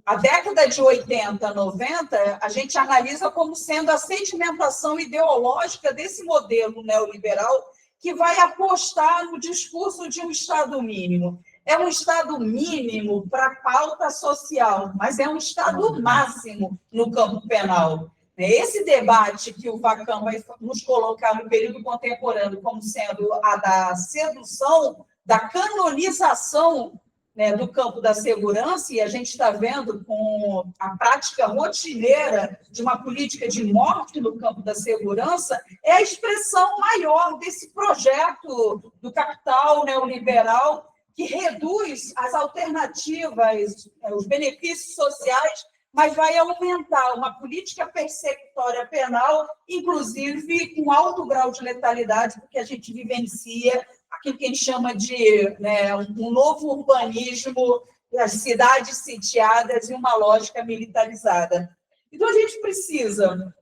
A década de 80, 90, a gente analisa como sendo a sedimentação ideológica desse modelo neoliberal que vai apostar no discurso de um Estado mínimo. É um Estado mínimo para a pauta social, mas é um Estado máximo no campo penal. Esse debate que o Vacan vai nos colocar no período contemporâneo como sendo a da sedução, da canonização, né, do campo da segurança, e a gente está vendo com a prática rotineira de uma política de morte no campo da segurança, é a expressão maior desse projeto do capital neoliberal que reduz as alternativas, os benefícios sociais, mas vai aumentar uma política persecutória penal, inclusive com alto grau de letalidade, porque a gente vivencia aquilo que a gente chama de, né, um novo urbanismo, as cidades sitiadas e uma lógica militarizada. Então, a gente precisa,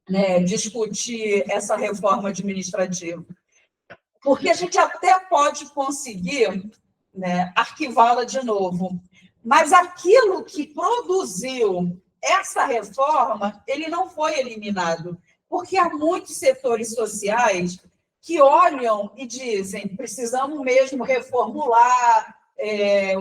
né, discutir essa reforma administrativa, porque a gente até pode conseguir, né, arquivá-la de novo, mas aquilo que produziu essa reforma, ele não foi eliminado, porque há muitos setores sociais que olham e dizem, precisamos mesmo reformular,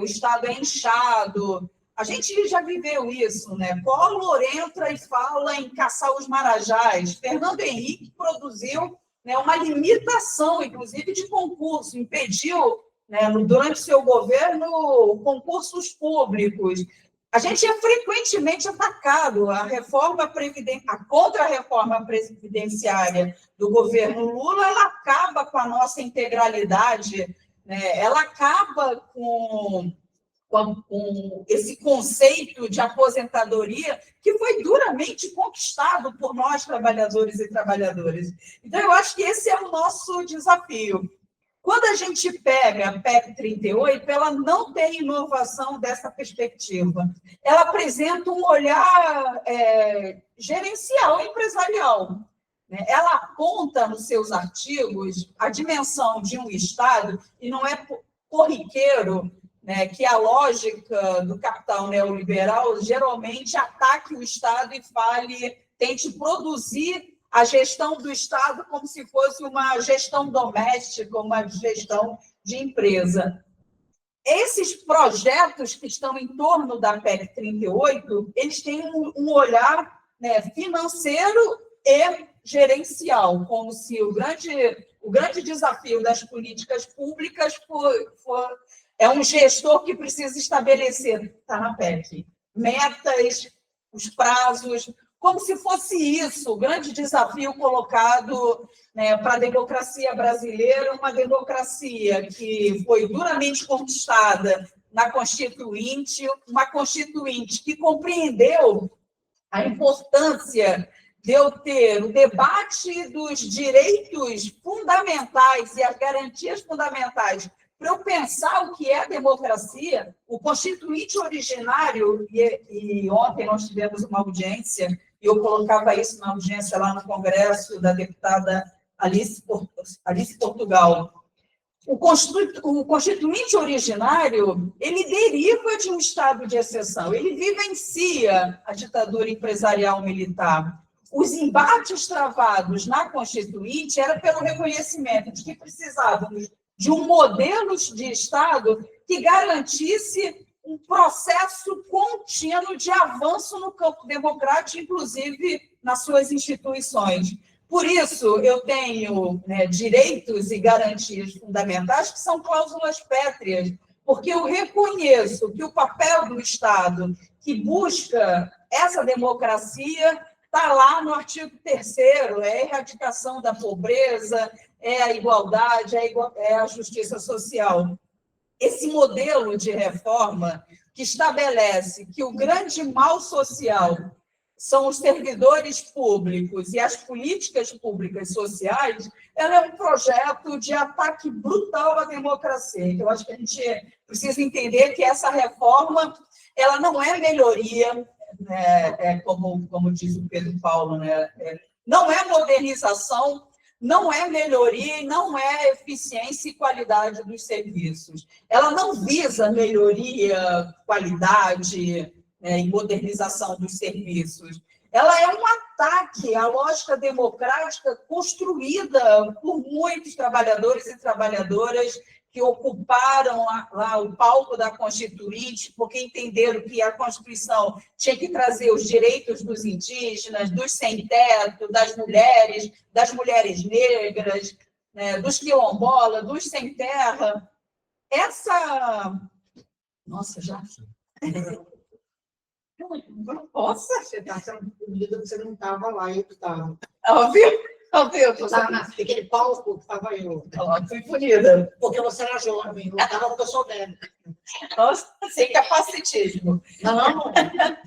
o Estado é inchado. A gente já viveu isso, né? Collor entra e fala em caçar os marajás. Fernando Henrique produziu, né, uma limitação, inclusive, de concurso, impediu, né, durante seu governo, concursos públicos. A gente é frequentemente atacado. A contra-reforma previdenciária do governo Lula, ela acaba com a nossa integralidade, né? Ela acaba com esse conceito de aposentadoria que foi duramente conquistado por nós, trabalhadores e trabalhadoras. Então, eu acho que esse é o nosso desafio. Quando a gente pega a PEC 38, ela não tem inovação dessa perspectiva. Ela apresenta um olhar gerencial empresarial. Ela aponta nos seus artigos a dimensão de um Estado, e não é corriqueiro, né, que a lógica do capital neoliberal geralmente ataque o Estado e tente produzir a gestão do Estado como se fosse uma gestão doméstica, uma gestão de empresa. Esses projetos que estão em torno da PEC 38, eles têm um olhar, né, financeiro e gerencial, como se o grande desafio das políticas públicas é um gestor que precisa estabelecer, está na PEC, metas, os prazos, como se fosse isso o grande desafio colocado, né, para a democracia brasileira, uma democracia que foi duramente conquistada na Constituinte, uma Constituinte que compreendeu a importância de eu ter o debate dos direitos fundamentais e as garantias fundamentais para eu pensar o que é a democracia. O Constituinte originário, e ontem nós tivemos uma audiência, e eu colocava isso na audiência lá no Congresso da deputada Alice Portugal. O Constituinte originário, ele deriva de um estado de exceção, ele vivencia a ditadura empresarial militar. Os embates travados na Constituinte era pelo reconhecimento de que precisávamos de um modelo de Estado que garantisse um processo contínuo de avanço no campo democrático, inclusive nas suas instituições. Por isso, eu tenho, né, direitos e garantias fundamentais que são cláusulas pétreas, porque eu reconheço que o papel do Estado que busca essa democracia está lá no artigo 3º, é a erradicação da pobreza, é a igualdade, é a justiça social. Esse modelo de reforma que estabelece que o grande mal social são os servidores públicos e as políticas públicas sociais, ela é um projeto de ataque brutal à democracia. Então, acho que a gente precisa entender que essa reforma ela não é melhoria, né, como diz o Pedro Paulo, né, não é modernização, não é melhoria e não é eficiência e qualidade dos serviços. Ela não visa melhoria, qualidade, e modernização dos serviços. Ela é um ataque à lógica democrática construída por muitos trabalhadores e trabalhadoras que ocuparam lá o palco da Constituinte, porque entenderam que a Constituição tinha que trazer os direitos dos indígenas, dos sem-teto, das mulheres negras, né, dos quilombolas, dos sem-terra. Nossa, já... Nossa! Você está sendo punida, você não estava lá, eu estava. Ouviu? Eu estava naquele palco que estava eu. Fui punida. Porque você era jovem, não estava porque eu sou velho. Nossa, sem capacitismo. Não,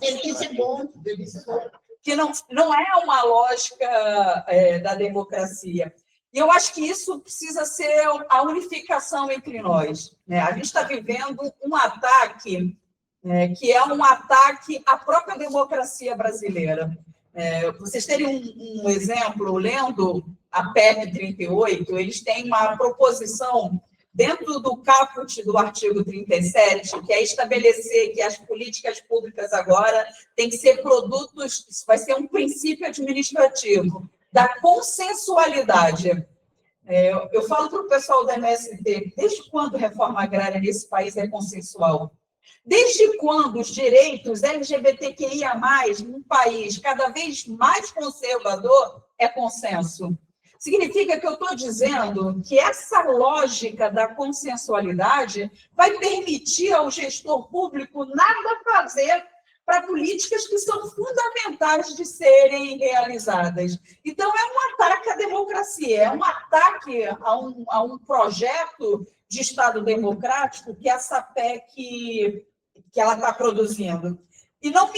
delícia é bom, delícia é bom. Que não é uma lógica da democracia. E eu acho que isso precisa ser a unificação entre nós, né? A gente está vivendo um ataque, que é um ataque à própria democracia brasileira. Vocês terem um exemplo, lendo a PEC 38, eles têm uma proposição dentro do caput do artigo 37, que é estabelecer que as políticas públicas agora têm que ser produtos, isso vai ser um princípio administrativo, da consensualidade. Eu falo para o pessoal da MST, desde quando a reforma agrária nesse país é consensual? Desde quando os direitos LGBTQIA+, num país cada vez mais conservador, é consenso? Significa que eu estou dizendo que essa lógica da consensualidade vai permitir ao gestor público nada fazer para políticas que são fundamentais de serem realizadas. Então, é um ataque à democracia, é um ataque a um projeto de Estado democrático que essa PEC que ela está produzindo. E não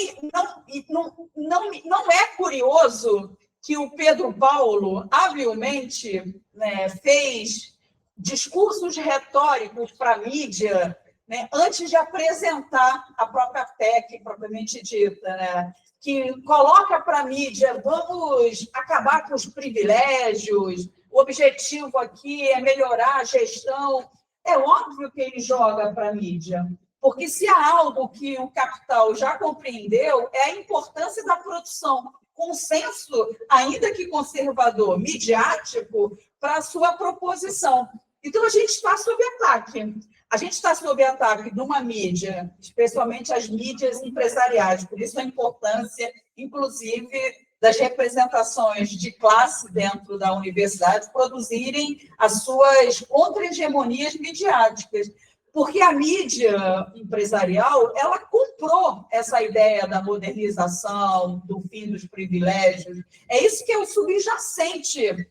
é curioso que o Pedro Paulo, habilmente, né, fez discursos retóricos para a mídia, né, antes de apresentar a própria PEC, propriamente dita, né, que coloca para a mídia, vamos acabar com os privilégios, o objetivo aqui é melhorar a gestão. É óbvio que ele joga para a mídia, porque se há algo que o capital já compreendeu, é a importância da produção, consenso, ainda que conservador, midiático, para a sua proposição. Então, a gente está sob ataque. A gente está sob ataque de uma mídia, especialmente as mídias empresariais, por isso a importância, inclusive, das representações de classe dentro da universidade produzirem as suas contra-hegemonias midiáticas. Porque a mídia empresarial, ela comprou essa ideia da modernização, do fim dos privilégios. É isso que é o subjacente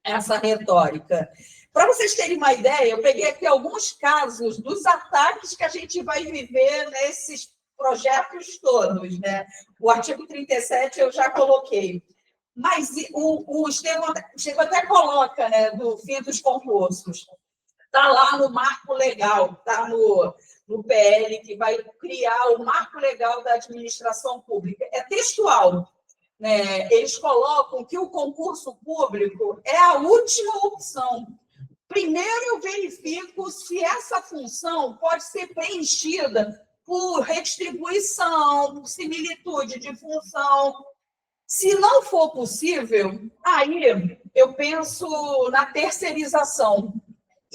a essa retórica. Para vocês terem uma ideia, eu peguei aqui alguns casos dos ataques que a gente vai viver nesses projetos todos, né? O artigo 37 eu já coloquei. Mas o Estevão até coloca, né, do fim dos concursos. Está lá no marco legal, está no PL, que vai criar o marco legal da administração pública. É textual, né? Eles colocam que o concurso público é a última opção. Primeiro, eu verifico se essa função pode ser preenchida por redistribuição, por similitude de função. Se não for possível, aí eu penso na terceirização.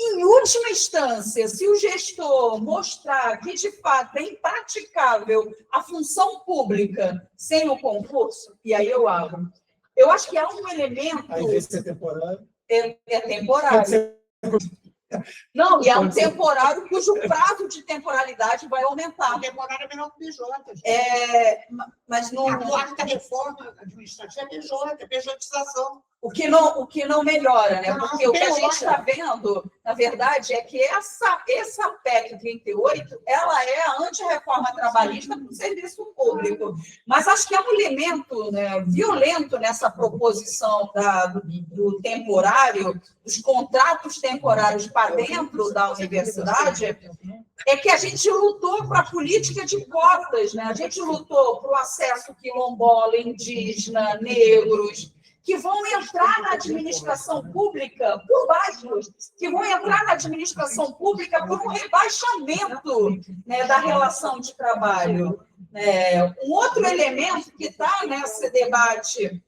Em última instância, se o gestor mostrar que, de fato, é impraticável a função pública sem o concurso, e aí eu abro. Eu acho que há um elemento... Aí, em vez de ser temporário... É temporário. Não, e é um temporário cujo prazo de temporalidade vai A aumentar. temporada é menor que PJ. gente. Mas não, A quarta reforma administrativa é PJ, é pejotização. o que não melhora, né? Não, Porque o que a piora. gente está vendo, na verdade, é que essa PEC 38, ela é a antirreforma trabalhista para o serviço público. Mas acho que é um elemento, né, violento nessa proposição do temporário, dos contratos temporários para dentro da universidade, é que a gente lutou para a política de cotas, né? A gente lutou para o acesso quilombola, indígena, negros, que vão entrar na administração pública por baixo, que vão entrar na administração pública por um rebaixamento, né, da relação de trabalho. Um outro elemento que está nesse debate,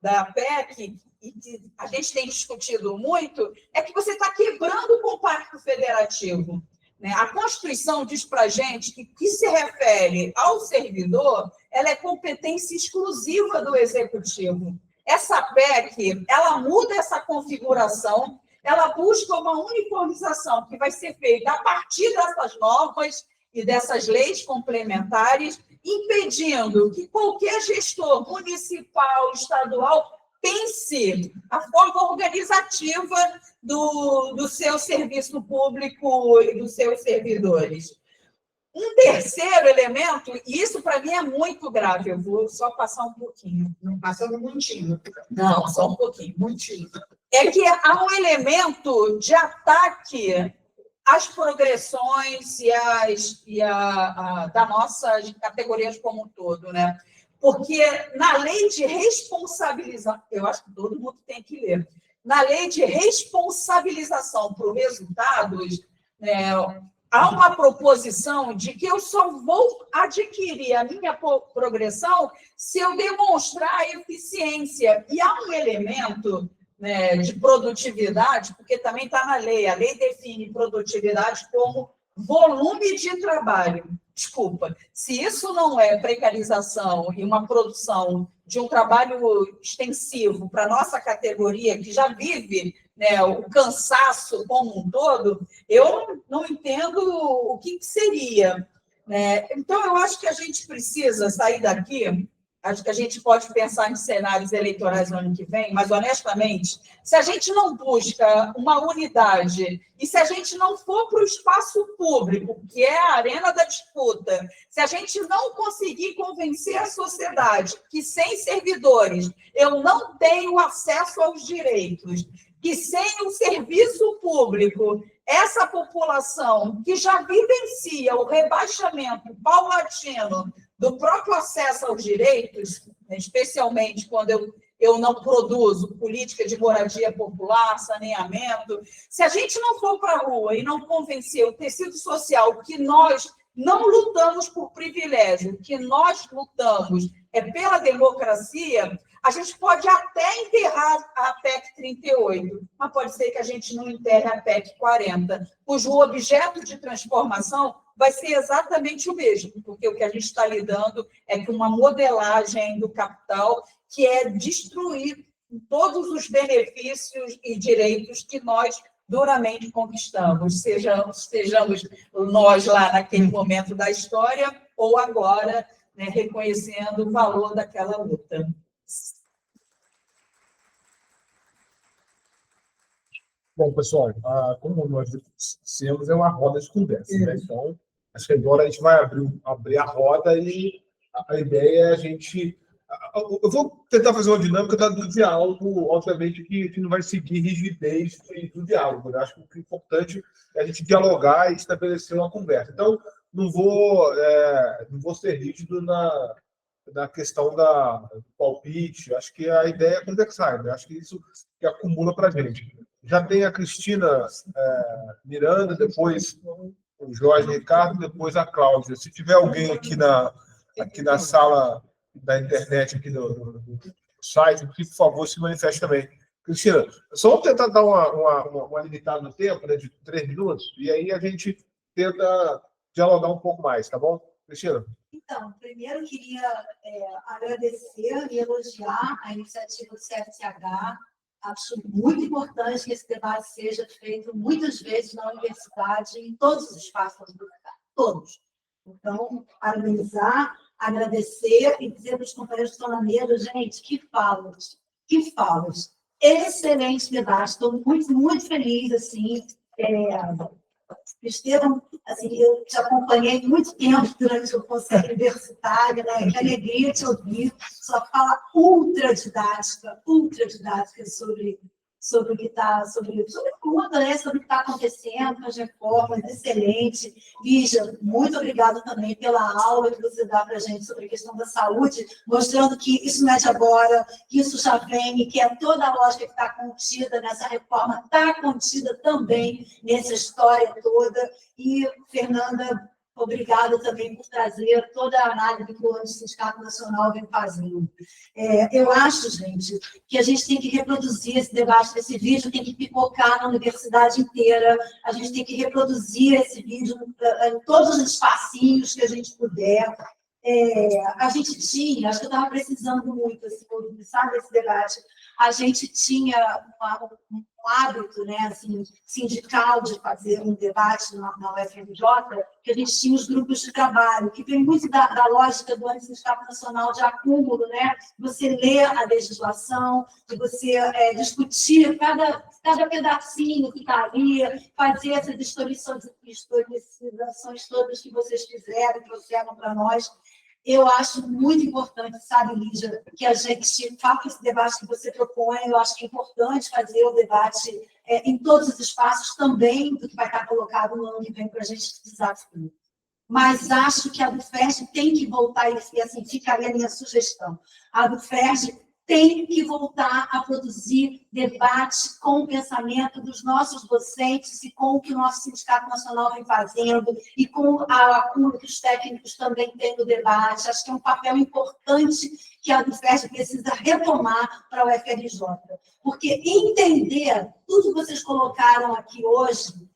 da PEC, e que a gente tem discutido muito, é que você está quebrando o compacto federativo. A Constituição diz para a gente que se refere ao servidor, ela é competência exclusiva do Executivo. Essa PEC, ela muda essa configuração, ela busca uma uniformização que vai ser feita a partir dessas normas e dessas leis complementares, impedindo que qualquer gestor municipal, estadual, pense a forma organizativa do seu serviço público e dos seus servidores. Um terceiro elemento, e isso para mim é muito grave, eu vou só passar um pouquinho. Não passando muitinho. Não, só um pouquinho. Muitinho. É que há um elemento de ataque às progressões das nossas categorias como um todo, né? Porque na lei de responsabilização, eu acho que todo mundo tem que ler, na lei de responsabilização por resultados, há uma proposição de que eu só vou adquirir a minha progressão se eu demonstrar a eficiência. E há um elemento, né, de produtividade, porque também está na lei, a lei define produtividade como volume de trabalho. Desculpa, se isso não é precarização e uma produção de um trabalho extensivo para a nossa categoria, que já vive, né, o cansaço como um todo, eu não entendo o que seria. Então, eu acho que a gente precisa sair daqui. Acho que a gente pode pensar em cenários eleitorais no ano que vem, mas, honestamente, se a gente não busca uma unidade e se a gente não for para o espaço público, que é a arena da disputa, se a gente não conseguir convencer a sociedade que sem servidores eu não tenho acesso aos direitos, que sem o serviço público, essa população que já vivencia o rebaixamento paulatino do próprio acesso aos direitos, especialmente quando eu não produzo política de moradia popular, saneamento, se a gente não for para a rua e não convencer o tecido social que nós não lutamos por privilégio, que nós lutamos pela democracia, a gente pode até enterrar a PEC 38, mas pode ser que a gente não enterre a PEC 40, cujo objeto de transformação vai ser exatamente o mesmo, porque o que a gente está lidando é com uma modelagem do capital que é destruir todos os benefícios e direitos que nós duramente conquistamos, sejamos nós lá naquele momento da história ou agora, né, reconhecendo o valor daquela luta. Bom, pessoal, como nós dissemos, é uma roda de conversa, né? Então, acho que agora a gente vai abrir a roda e a ideia é a gente... Eu vou tentar fazer uma dinâmica do diálogo, obviamente que não vai seguir rigidez do diálogo, né? Acho que o que é importante é a gente dialogar e estabelecer uma conversa. Então, não vou ser rígido na questão do palpite. Acho que a ideia é conversar, né? Acho que isso que acumula para a gente. Já tem a Cristina Miranda, depois o Jorge Ricardo, depois a Cláudia. Se tiver alguém aqui na sala da internet, aqui no site, por favor, se manifeste também. Cristina, só vamos tentar dar uma limitada no tempo, né, de 3 minutos, e aí a gente tenta dialogar um pouco mais, tá bom? Cristina? Então, primeiro queria agradecer e elogiar a iniciativa do CFCH. Acho muito importante que esse debate seja feito muitas vezes na universidade, em todos os espaços da universidade, todos. Então, parabenizar, agradecer e dizer para os companheiros que estão na mesa, gente, que falas, que falas. Excelente debate, estou muito, muito feliz, assim, Estevam, assim, eu te acompanhei muito tempo durante o conselho universitário, né? Que alegria te ouvir, só fala ultra didática sobre o que está, sobre tudo, né? Sobre o que está acontecendo, as reformas, excelente. Lígia, muito obrigada também pela aula que você dá para a gente sobre a questão da saúde, mostrando que isso não é de agora, que isso já vem, e que é toda a lógica que está contida nessa reforma, está contida também nessa história toda. E, Fernanda, obrigada também por trazer toda a análise que o Sindicato Nacional vem fazendo. Eu acho, gente, que a gente tem que reproduzir esse debate desse vídeo, tem que pipocar na universidade inteira, a gente tem que reproduzir esse vídeo em todos os espacinhos que a gente puder. A gente tinha, acho que eu estava precisando muito, assim, sabe, esse debate, a gente tinha um hábito, né, assim, sindical de fazer um debate na UFRJ, que a gente tinha os grupos de trabalho, que vem muito da lógica do Sindicato Nacional de acúmulo, né? Você lê a legislação, de você discutir cada pedacinho que está ali, fazer essas historicizações todas que vocês fizeram, trouxeram para nós. Eu acho muito importante, sabe, Lígia, que a gente faça esse debate que você propõe. Eu acho que é importante fazer o debate em todos os espaços também do que vai estar colocado no ano que vem para a gente desafio. Mas acho que a UFERJ tem que voltar, e assim, ficaria a minha sugestão. A UFERJ tem que voltar a produzir debate com o pensamento dos nossos docentes e com o que o nosso Sindicato Nacional vem fazendo e com a lacuna que os técnicos também têm no debate. Acho que é um papel importante que a UFERJ precisa retomar para a UFRJ. Porque entender tudo que vocês colocaram aqui hoje,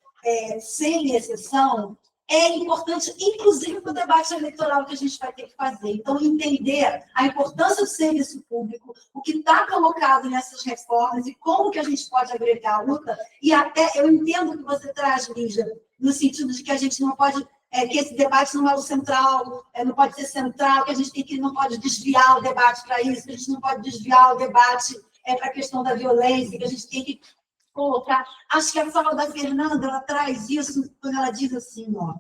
sem exceção, é importante, inclusive, para o debate eleitoral que a gente vai ter que fazer. Então, entender a importância do serviço público, o que está colocado nessas reformas e como que a gente pode agregar a luta. E até, eu entendo o que você traz, Lígia, no sentido de que a gente não pode, que esse debate não é o central, não pode ser central, que a gente não pode desviar o debate para isso, que a gente não pode desviar o debate para a questão da violência, que a gente tem que colocar. Acho que a fala da Fernanda, ela traz isso quando ela diz assim, ó.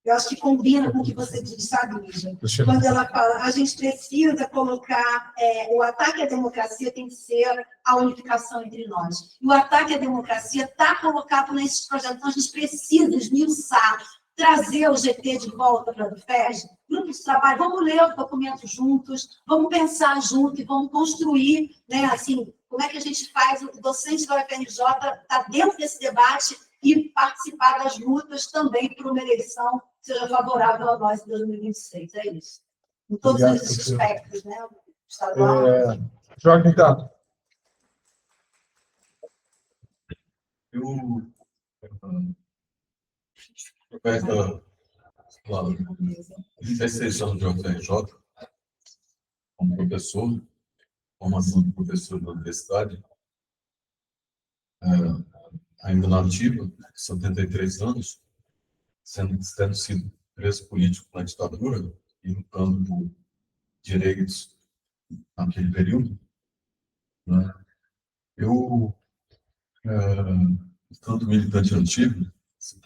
Eu acho que combina com o que você diz, sabe, Lígia? Quando ela fala, a gente precisa colocar, o ataque à democracia tem que ser a unificação entre nós. E o ataque à democracia está colocado nesses projetos. Então, a gente precisa esmiuçar, trazer o GT de volta para o FERJ, grupos de trabalho, vamos ler os documentos juntos, vamos pensar junto e vamos construir, né, assim, como é que a gente faz o docente da UFRJ estar dentro desse debate e participar das lutas também por uma eleição que seja favorável a nós em 2026. É isso. Em todos esses aspectos, né? Estadual. Jorge Ricardo. Eu, através da 16 anos de UFRJ, como professor, formação de professor da universidade, ainda na ativa, 73 anos, tendo sido preso político na ditadura e lutando por direitos naquele período, né? Eu, tanto militante antigo,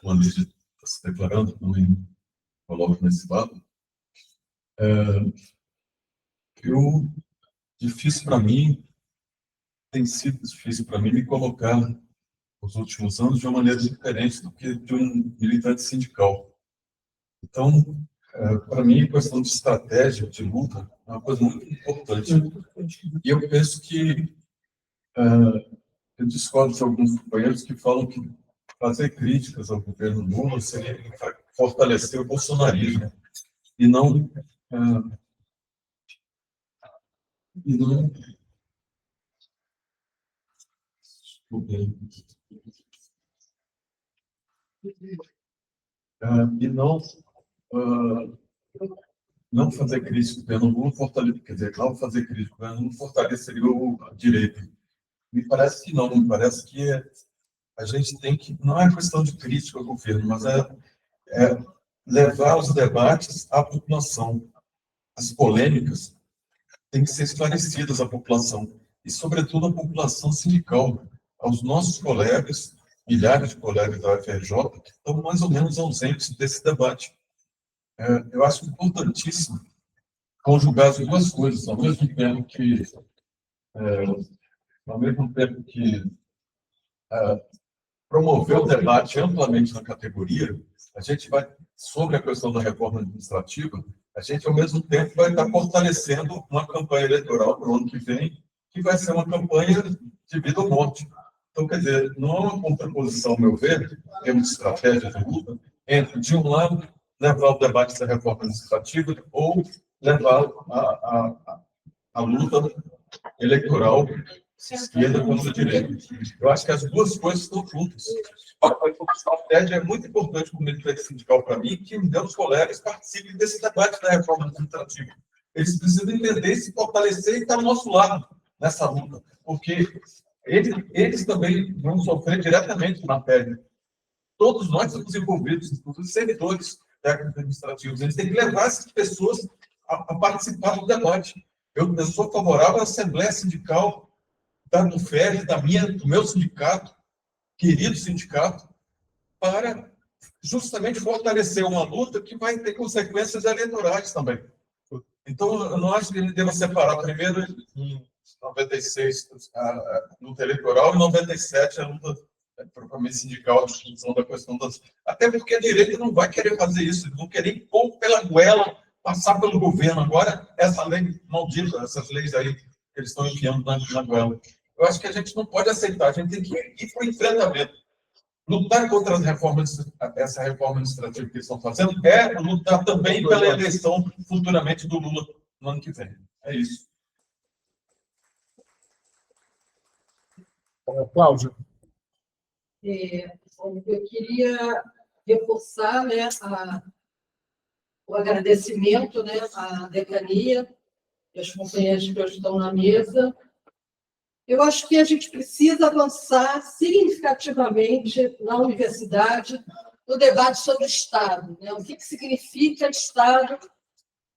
quando está se declarando, também coloco nesse lado, difícil para mim, tem sido difícil para mim me colocar nos últimos anos de uma maneira diferente do que de um militante sindical. Então, para mim, a questão de estratégia, de luta, é uma coisa muito importante. E eu penso que eu discordo de alguns companheiros que falam que fazer críticas ao governo Lula seria fortalecer o bolsonarismo e não não fazer crítica do governo Lula fortaleceria, quer dizer, não fazer crítica do governo Lula fortaleceria a direita. Me parece que não, me parece que a gente tem que, não é questão de crítica ao governo, mas é levar os debates à população. As polêmicas têm que ser esclarecidas à população, e sobretudo à população sindical, aos nossos colegas, milhares de colegas da UFRJ, que estão mais ou menos ausentes desse debate. Eu acho importantíssimo conjugar as duas coisas, ao mesmo tempo que promover o debate amplamente na categoria, a gente vai, sobre a questão da reforma administrativa, a gente, ao mesmo tempo, vai estar fortalecendo uma campanha eleitoral para o ano que vem, que vai ser uma campanha de vida ou morte. Então, quer dizer, não há uma contraposição, ao meu ver, em termos de estratégia de luta, entre, de um lado, levar o debate da reforma administrativa ou levar a luta eleitoral esquerda contra a direita. Eu acho que as duas coisas estão juntas. A estratégia é muito importante como militante sindical para mim, que meus colegas participem desse debate da reforma administrativa. Eles precisam entender, se fortalecer e estar ao nosso lado nessa luta, porque eles também vão sofrer diretamente na pele. Todos nós estamos envolvidos, inclusive servidores técnicos administrativos. Eles têm que levar essas pessoas a participar do debate. Eu sou favorável à Assembleia Sindical da UFERJ, do meu sindicato, querido sindicato, para justamente fortalecer uma luta que vai ter consequências eleitorais também. Então, eu não acho que ele deva separar primeiro em 96 a luta eleitoral e 97 a luta propriamente sindical, a discussão da questão das... Até porque a direita não vai querer fazer isso, eles vão querer impor pela goela, passar pelo governo. Agora, essa lei maldita, essas leis aí que eles estão enfiando na goela. Eu acho que a gente não pode aceitar, a gente tem que ir para o enfrentamento. Lutar contra essa reforma administrativa que eles estão fazendo é lutar também pela eleição futuramente do Lula no ano que vem. É isso. Cláudia. Eu queria reforçar, né, o agradecimento, né, à decania e aos companheiros que hoje estão na mesa. Eu acho que a gente precisa avançar significativamente na universidade no debate sobre o Estado, né? O que significa Estado,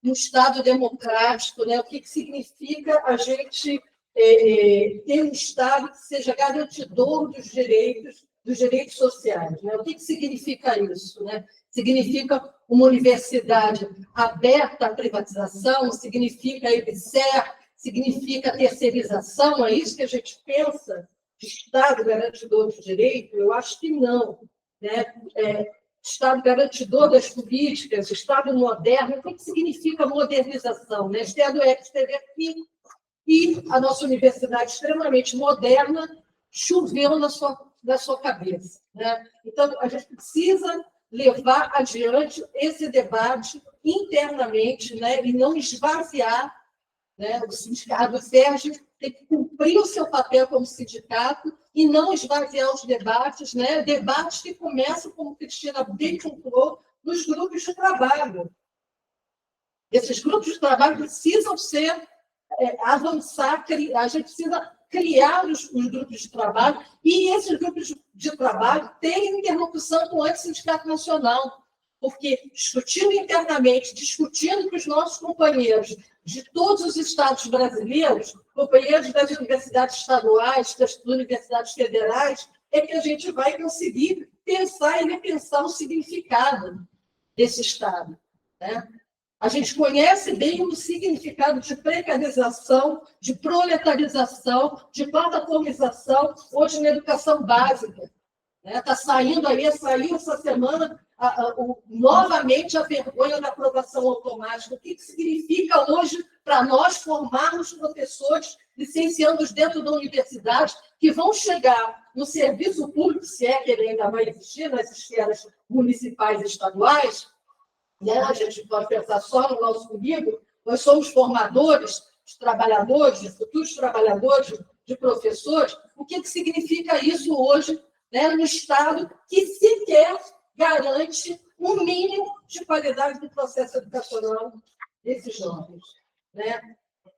um Estado democrático, né? O que significa a gente ter um Estado que seja garantidor dos direitos sociais, né? O que significa isso, né? Significa uma universidade aberta à privatização, significa EBSER, significa terceirização, é isso que a gente pensa de Estado garantidor de direito? Eu acho que não, né? Estado garantidor das políticas, Estado moderno, o que significa modernização, né? Esther Dweck esteve aqui e a nossa universidade extremamente moderna choveu na sua cabeça, né? Então, a gente precisa levar adiante esse debate internamente, né? E não esvaziar, né? O sindicato UFERJ tem que cumprir o seu papel como sindicato e não esvaziar os debates, né? Debates que começam, como Cristina bem pontuou, nos grupos de trabalho. Esses grupos de trabalho precisam avançar, a gente precisa criar os grupos de trabalho e esses grupos de trabalho têm interlocução com o Antissindicato Nacional, porque discutindo internamente, discutindo com os nossos companheiros de todos os estados brasileiros, companheiros das universidades estaduais, das universidades federais, é que a gente vai conseguir pensar e repensar o significado desse Estado, né? A gente conhece bem o significado de precarização, de proletarização, de plataformização, hoje na educação básica. Está saiu essa semana novamente a vergonha da aprovação automática. O que significa hoje para nós formarmos professores licenciandos dentro da universidade que vão chegar no serviço público, se é que ele ainda vai existir nas esferas municipais e estaduais, né? A gente pode pensar só no nosso currículo, nós somos formadores de trabalhadores, de futuros trabalhadores, de professores. O que significa isso hoje, né, no Estado que sequer garante um mínimo de qualidade do processo educacional desses jovens, né?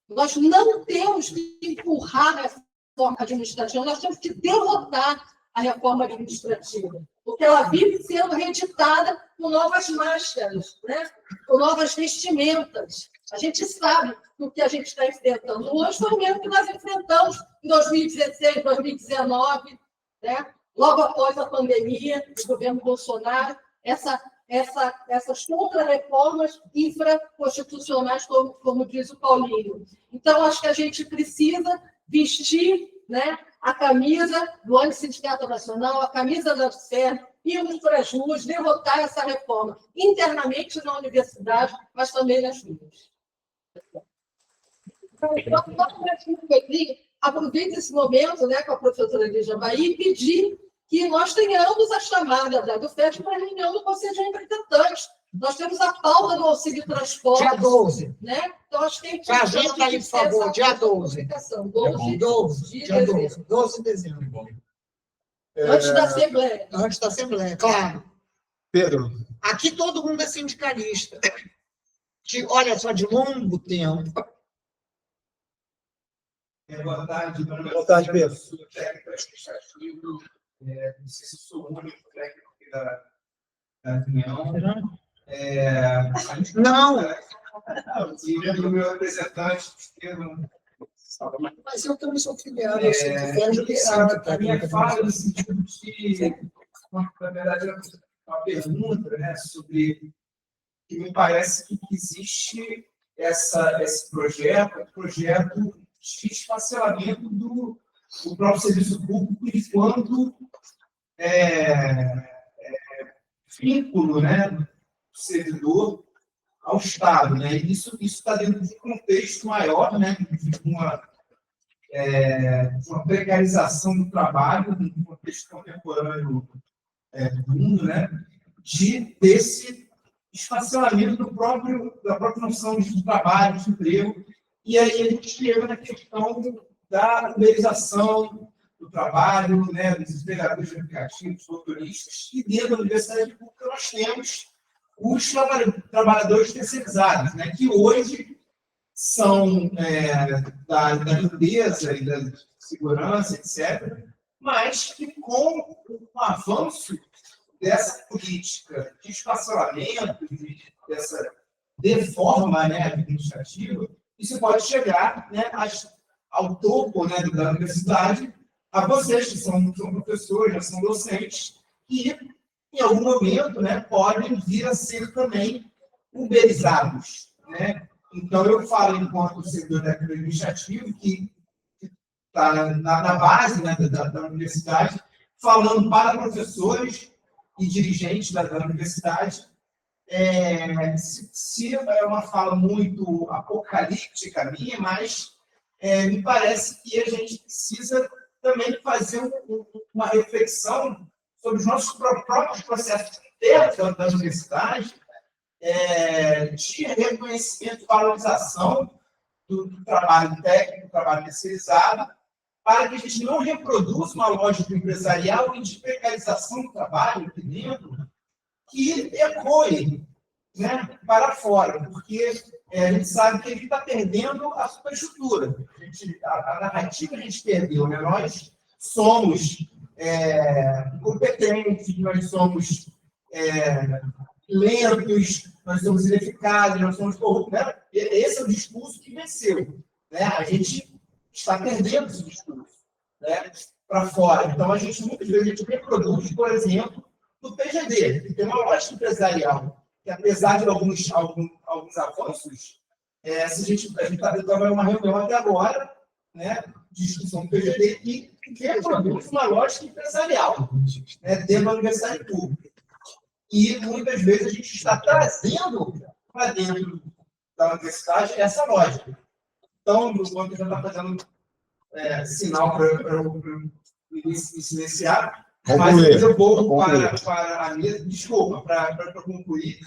Nós não temos que empurrar a reforma administrativa, nós temos que derrotar a reforma administrativa, porque ela vive sendo reeditada com novas máscaras, né? Com novas vestimentas. A gente sabe que o que a gente está enfrentando hoje foi o mesmo que nós enfrentamos em 2016, 2019, né? Logo após a pandemia do governo Bolsonaro, essas contra-reformas infraconstitucionais, como diz o Paulinho. Então, acho que a gente precisa vestir, né, a camisa do Antissindicato Nacional, a camisa da UFSER, irmos para as ruas, derrotar essa reforma internamente na universidade, mas também nas ruas. Aproveito esse momento, né, com a professora Lígia Bahia e pedir que nós tenhamos a chamada da UFES para a reunião do Conselho de Representantes. Nós temos a pauta do auxílio de transporte. Dia 12. Né? Então, acho que Agenda aí, por favor, dia 12. 12 de dezembro. Antes da Assembleia. Antes da Assembleia, claro. Pedro. Aqui todo mundo é sindicalista. Olha só, de longo tempo. Boa tarde, Boa tarde, Pedro. Sou técnico administrativo, não sei se sou o único técnico aqui da reunião. Não. E o meu representante, Mas eu também sou filiado, a minha fala no sentido de, na verdade, uma pergunta, né, sobre que me parece que existe esse projeto de esfacelamento do próprio serviço público enquanto vínculo, né, do servidor ao Estado, né? E isso está dentro de um contexto maior, né, de uma precarização do trabalho, no contexto contemporâneo do mundo, né, desse esfacelamento da própria noção de trabalho, de emprego. E aí a gente chega na questão da uberização do trabalho, né, dos empregadores de aplicativos, motoristas, e dentro da universidade pública nós temos os trabalhadores terceirizados, né, que hoje são da limpeza e da segurança, etc., mas que com o avanço dessa política de esfacelamento, dessa deforma, né, administrativa, isso pode chegar, né, ao topo, né, da universidade, a vocês que são professores, já são docentes, que em algum momento, né, podem vir a ser também uberizados, né? Então, eu falo enquanto servidor administrativo, que está na base, né, da universidade, falando para professores e dirigentes da universidade. Se é uma fala muito apocalíptica minha, mas me parece que a gente precisa também fazer uma reflexão sobre os nossos próprios processos internos da universidade, de reconhecimento e valorização do trabalho técnico, do trabalho terceirizado, para que a gente não reproduza uma lógica empresarial e de precarização do trabalho aqui dentro, que ecoe, né, para fora, porque a gente sabe que a gente está perdendo a superestrutura. A narrativa que a gente perdeu, né? Nós somos incompetentes, nós somos lentos, nós somos ineficazes, nós somos corruptos. Né? Esse é o discurso que venceu. Né? A gente está perdendo esse discurso, né, para fora. Então, muitas vezes, a gente reproduz, por exemplo, do PGD, que tem uma lógica empresarial, que apesar de alguns avanços, a gente está tentando uma reunião até agora, né, de discussão do PGD, que reproduz uma lógica empresarial, né, dentro da universidade pública. E muitas vezes a gente está trazendo para dentro da universidade essa lógica. Então, o Luan já está fazendo sinal para eu me silenciar. Mas eu vou para a mesa, desculpa, para concluir.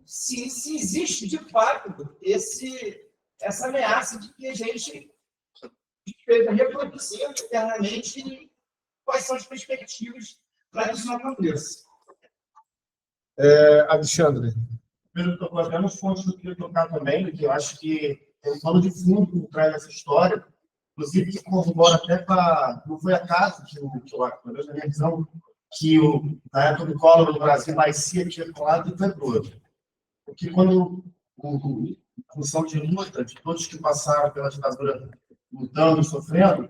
Se existe, de fato, essa ameaça de que a gente esteja reproduzindo internamente quais são as perspectivas para que isso não aconteça. Alexandre, Primeiro, tocou até nos pontos que eu queria tocar também, que eu acho que tem um pano de fundo por trás dessa história, inclusive que corrobora até para. Não foi acaso que pelo menos na minha visão, que na época do Collor no Brasil, Macia tinha colado e quebrou. Porque quando a função de luta, de todos que passaram pela ditadura lutando, sofrendo,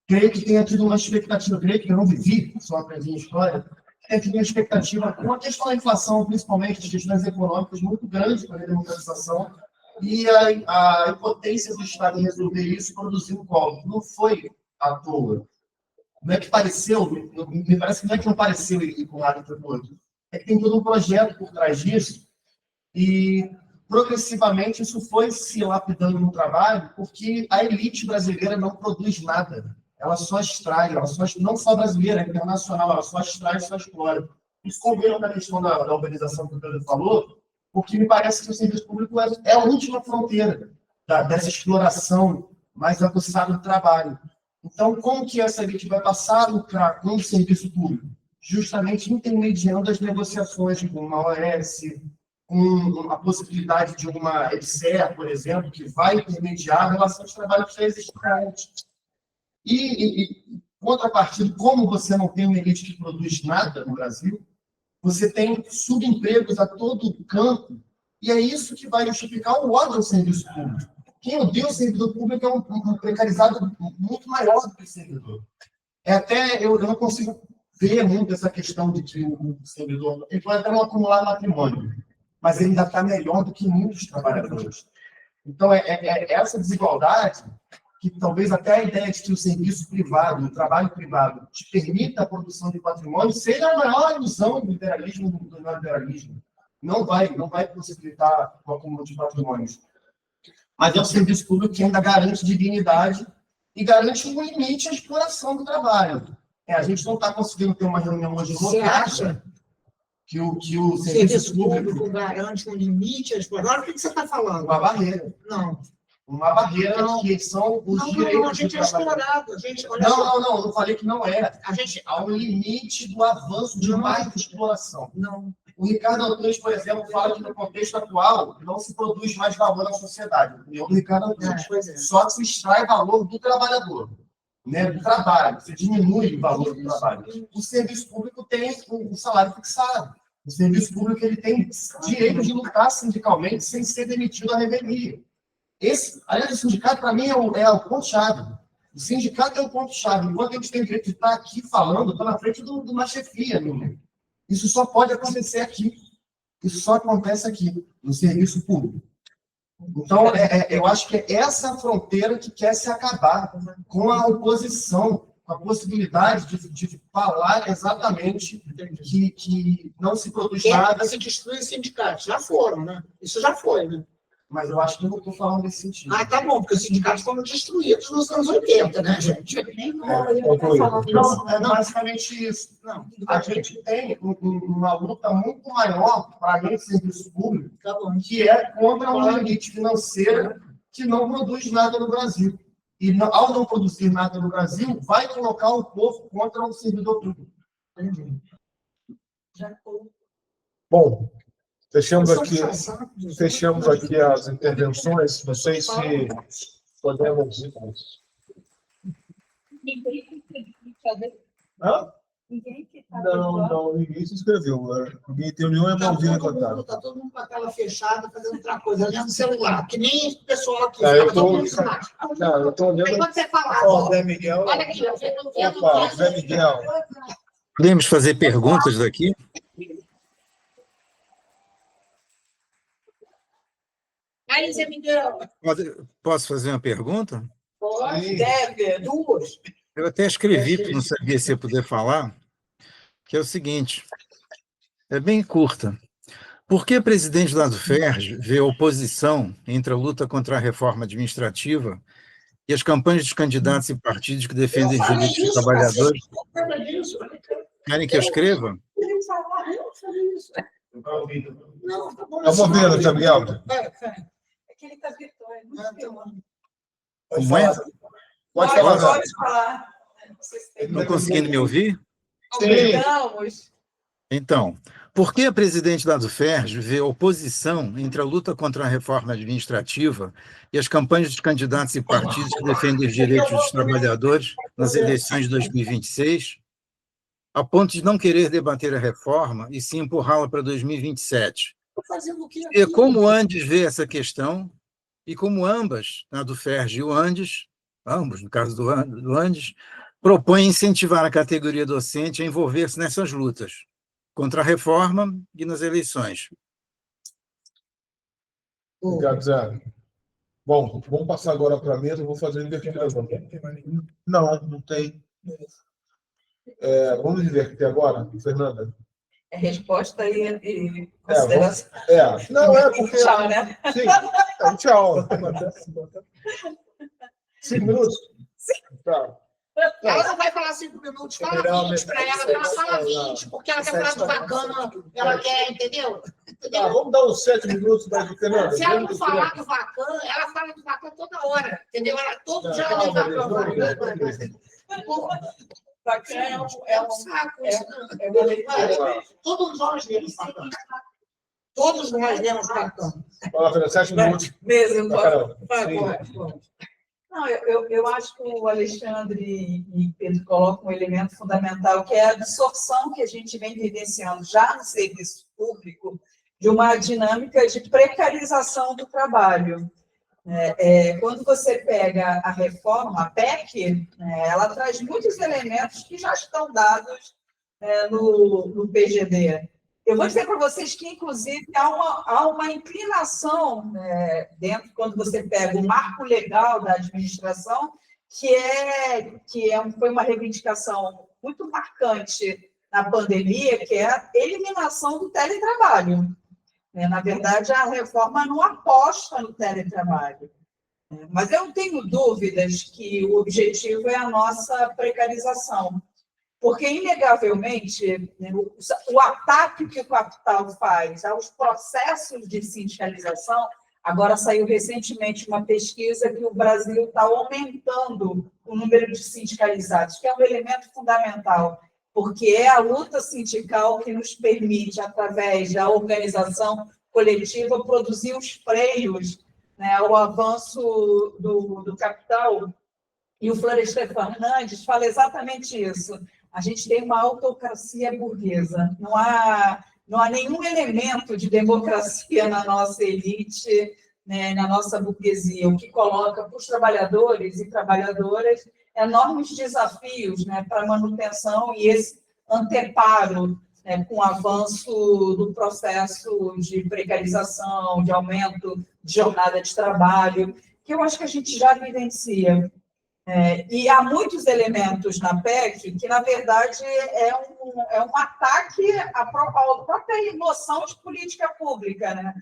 creio que tenha tido uma expectativa, creio que eu não vivi, só aprendi em história, tenha tido uma expectativa com a questão da inflação, principalmente, as questões econômicas muito grandes para a democratização, e a impotência do Estado em resolver isso produziu um Collor. Não foi à toa. Não é que pareceu, me parece que não é que não pareceu ir com um lado para o outro. É que tem todo um projeto por trás disso, e progressivamente isso foi se lapidando no trabalho, porque a elite brasileira não produz nada. Ela só extrai, não só brasileira, é internacional, ela só extrai, só explora. Isso combina com a questão da urbanização que o Pedro falou, porque me parece que o serviço público é a última fronteira dessa exploração mais aguçada do trabalho. Então, como que essa elite vai passar a lucrar com o serviço público? Justamente intermediando as negociações com uma OS, com a possibilidade de uma EBSER, por exemplo, que vai intermediar a relação de trabalho que já existe antes. E contrapartida, como você não tem uma elite que produz nada no Brasil, você tem subempregos a todo canto, e é isso que vai justificar o ódio ao serviço público. Quem odeia o servidor público é um precarizado muito maior do que o servidor. Eu não consigo ver muito essa questão de que o servidor ele pode até não acumular patrimônio, mas ele ainda está melhor do que muitos trabalhadores. Então, essa desigualdade, que talvez até a ideia de que o serviço privado, o trabalho privado, te permita a produção de patrimônio, seja a maior ilusão do liberalismo do neoliberalismo. Não vai possibilitar o acúmulo de patrimônios. Mas é um serviço público que ainda garante dignidade e garante um limite à exploração do trabalho. A gente não está conseguindo ter uma reunião hoje Você acha que o que o serviço público garante um limite à exploração? Agora, o que você está falando? Uma barreira. Não. Uma barreira que são os direitos. Não, a gente é explorado. Não falei que não é. Há um limite do avanço de mais exploração. Não. O Ricardo Antunes, por exemplo, fala que no contexto atual não se produz mais valor na sociedade. O Ricardo Antunes. Só se extrai valor do trabalhador, né, do trabalho. Você diminui o valor do trabalho. O serviço público tem um salário fixado. O serviço público ele tem direito de lutar sindicalmente sem ser demitido à revelia. Aliás, o sindicato, para mim, é o ponto-chave. O sindicato é o ponto-chave. Enquanto a gente tem direito de estar aqui falando, estou na frente de uma chefia. Isso só pode acontecer aqui. Isso só acontece aqui, no serviço público. Então, eu acho que é essa fronteira que quer se acabar com a oposição, com a possibilidade de falar exatamente que não se produz nada. Se destruir sindicatos. Já foram, né? Isso já foi, né? Mas eu acho que eu não estou falando nesse sentido. Ah, tá bom, porque os sindicatos foram destruídos nos anos 80, né, gente? É basicamente isso. Não, A gente tem uma luta muito maior para além do serviço público, que é contra uma elite financeira que não produz nada no Brasil. E, ao não produzir nada no Brasil, vai colocar o povo contra o servidor público. Bom, fechamos aqui as intervenções. Não sei se podemos. Hã? Não, ninguém se inscreveu. Ninguém tem união é Malvina Contado. Está todo mundo com a tela fechada, fazendo outra coisa, olhando no celular, que nem o pessoal aqui. Eu estou olhando. Aí quando você falar, Zé Miguel. olha aqui, eu vendo Opa, Zé Miguel. Podemos fazer perguntas daqui? Aí, Zé Miguel. Posso fazer uma pergunta? Pode, deve, duas. Eu até escrevi, porque não sabia se ia poder falar, que é o seguinte, é bem curta. Por que o presidente Lado Ferge vê oposição entre a luta contra a reforma administrativa e as campanhas dos candidatos e partidos que defendem os direitos dos trabalhadores? Querem que eu escreva? Está movendo, Zé Miguel? É que ele está virtual. Como é? Pode falar. Pode falar. Estão conseguindo me ouvir? Sim. Vamos. Então, por que a presidente da UFERJ vê oposição entre a luta contra a reforma administrativa e as campanhas dos candidatos e partidos que defendem os direitos dos trabalhadores nas eleições de 2026, a ponto de não querer debater a reforma e sim empurrá-la para 2027? Fazendo o quê? E como o Andes vê essa questão, e como ambas, a do UFERJ e o Andes, ambos, no caso do Andes, propõem incentivar a categoria docente a envolver-se nessas lutas, contra a reforma e nas eleições. Obrigado, Zé. Bom, vamos passar agora para a mesa, eu vou fazer a invertida. Não tem. Vamos inverter agora, Fernanda? É resposta e consideração. Não, porque... Tchau, né? Sim, tchau. 5 minutos? Sim. Tá. Ela não vai falar 5 minutos, fala 20 para ela, que ela fala 20, porque ela quer falar do bacana, ela quer, entendeu? Tá, vamos dar uns 7 minutos para a Fernanda. Se ela não falar do bacana, ela fala do bacana toda hora, entendeu? Todo dia ela vai para o bacana. É um saco isso, não. Todos nós lemos bacana. Todos nós lemos bacana. Fala, Fernanda, 7 minutos. Mesmo, Sim. Não, eu acho que o Alexandre e Pedro colocam um elemento fundamental, que é a absorção que a gente vem vivenciando já no serviço público de uma dinâmica de precarização do trabalho. Quando você pega a reforma, a PEC, ela traz muitos elementos que já estão dados no PGD. Eu vou dizer para vocês que, inclusive, há uma inclinação dentro, quando você pega o marco legal da administração, foi uma reivindicação muito marcante na pandemia, que é a eliminação do teletrabalho. Na verdade, a reforma não aposta no teletrabalho. Mas eu tenho dúvidas que o objetivo é a nossa precarização. Porque, inegavelmente, o ataque que o capital faz aos processos de sindicalização, agora saiu recentemente uma pesquisa que o Brasil está aumentando o número de sindicalizados, que é um elemento fundamental, porque é a luta sindical que nos permite, através da organização coletiva, produzir os freios ao avanço do capital. E o Florestan Fernandes fala exatamente isso. A gente tem uma autocracia burguesa. Não há nenhum elemento de democracia na nossa elite, na nossa burguesia, o que coloca para os trabalhadores e trabalhadoras enormes desafios para a manutenção e esse anteparo com o avanço do processo de precarização, de aumento de jornada de trabalho, que eu acho que a gente já vivencia. E há muitos elementos na PEC que, na verdade, é um ataque à própria noção de política pública.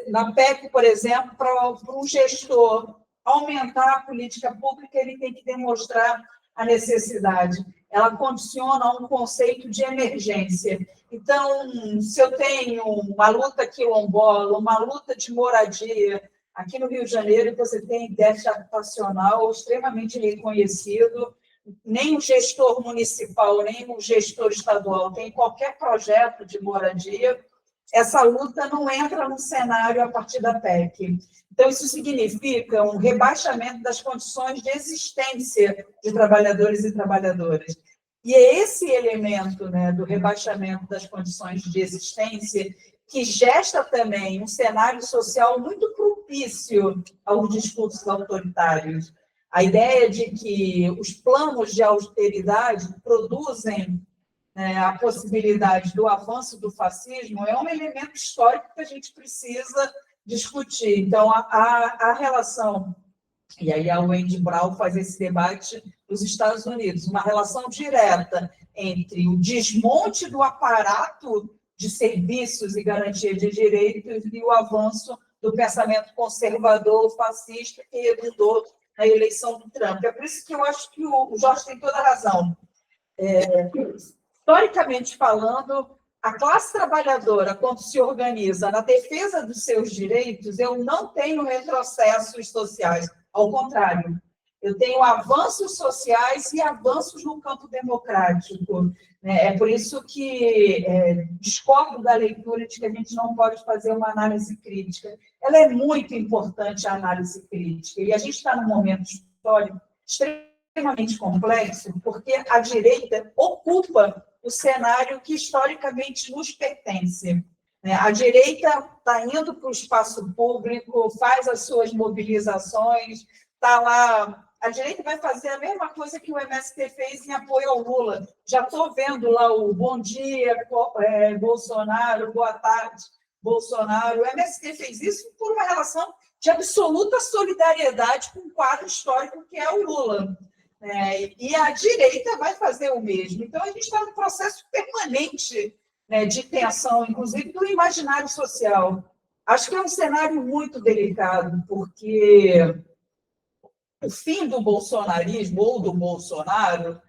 Na PEC, por exemplo, para um gestor aumentar a política pública, ele tem que demonstrar a necessidade. Ela condiciona um conceito de emergência. Então, se eu tenho uma luta quilombola, uma luta de moradia, aqui no Rio de Janeiro, você tem déficit habitacional extremamente reconhecido, nem o gestor municipal, nem o gestor estadual tem qualquer projeto de moradia, essa luta não entra no cenário a partir da PEC. Então, isso significa um rebaixamento das condições de existência de trabalhadores e trabalhadoras. E é esse elemento do rebaixamento das condições de existência que gesta também um cenário social muito propício aos discursos autoritários. A ideia de que os planos de austeridade produzem a possibilidade do avanço do fascismo é um elemento histórico que a gente precisa discutir. Então, a relação, e aí a Wendy Brown faz esse debate nos Estados Unidos, uma relação direta entre o desmonte do aparato de serviços e garantia de direitos e o avanço do pensamento conservador fascista que redundou na eleição do Trump. É por isso que eu acho que o Jorge tem toda a razão. Historicamente falando, a classe trabalhadora, quando se organiza na defesa dos seus direitos, eu não tenho retrocessos sociais. Ao contrário, Eu tenho avanços sociais e avanços no campo democrático. É por isso que discordo da leitura de que a gente não pode fazer uma análise crítica. Ela é muito importante, a análise crítica, e a gente está num momento histórico extremamente complexo, porque a direita ocupa o cenário que historicamente nos pertence. A direita está indo para o espaço público, faz as suas mobilizações, está lá. A direita vai fazer a mesma coisa que o MST fez em apoio ao Lula. Já estou vendo lá o bom dia, Bolsonaro, boa tarde, Bolsonaro. O MST fez isso por uma relação de absoluta solidariedade com o quadro histórico que é o Lula. E a direita vai fazer o mesmo. Então, a gente está num processo permanente de tensão, inclusive do imaginário social. Acho que é um cenário muito delicado, porque o fim do bolsonarismo ou do Bolsonaro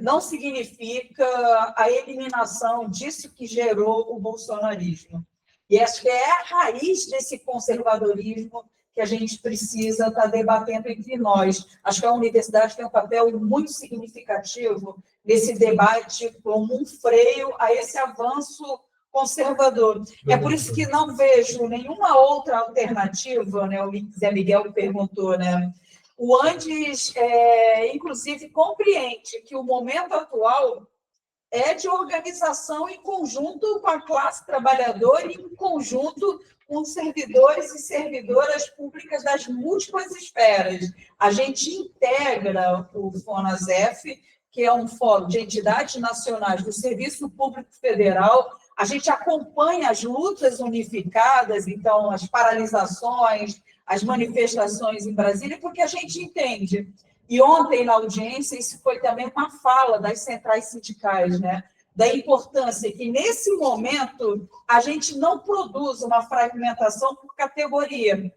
não significa a eliminação disso que gerou o bolsonarismo. E acho que é a raiz desse conservadorismo que a gente precisa estar debatendo entre nós. Acho que a universidade tem um papel muito significativo nesse debate como um freio a esse avanço conservador. É por isso que não vejo nenhuma outra alternativa, o Zé Miguel perguntou, O Andes, inclusive, compreende que o momento atual é de organização em conjunto com a classe trabalhadora e em conjunto com servidores e servidoras públicas das múltiplas esferas. A gente integra o FONASEF, que é um fórum de entidades nacionais do Serviço Público Federal. A gente acompanha as lutas unificadas, então, as paralisações, as manifestações em Brasília, porque a gente entende. E ontem, na audiência, isso foi também uma fala das centrais sindicais, da importância que, nesse momento, a gente não produz uma fragmentação por categoria,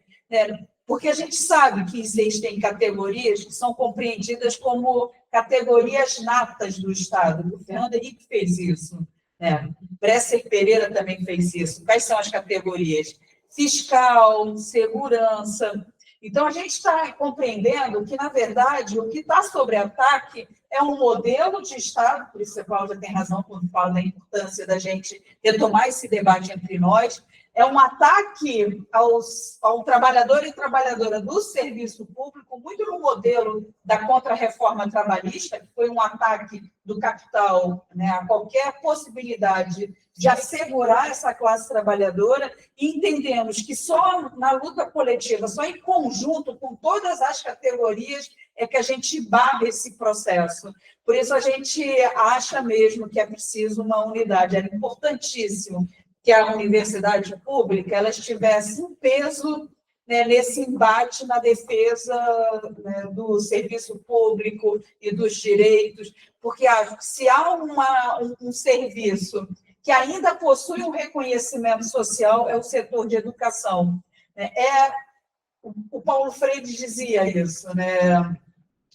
porque a gente sabe que existem categorias que são compreendidas como categorias natas do Estado. O Fernando Henrique fez isso, Bresser Pereira também fez isso. Quais são as categorias? Fiscal, segurança. Então, a gente está compreendendo que, na verdade, o que está sob ataque é um modelo de Estado, por isso a Cláudia tem razão quando fala da importância da gente retomar esse debate entre nós, é um ataque ao trabalhador e trabalhadora do serviço público, muito no modelo da contra-reforma trabalhista, que foi um ataque do capital a qualquer possibilidade de assegurar essa classe trabalhadora, e entendemos que só na luta coletiva, só em conjunto com todas as categorias, é que a gente barra esse processo. Por isso, a gente acha mesmo que é preciso uma unidade. Era importantíssimo que a universidade pública ela estivesse em peso nesse embate na defesa do serviço público e dos direitos, porque se há um serviço que ainda possui um reconhecimento social, é o setor de educação. O Paulo Freire dizia isso,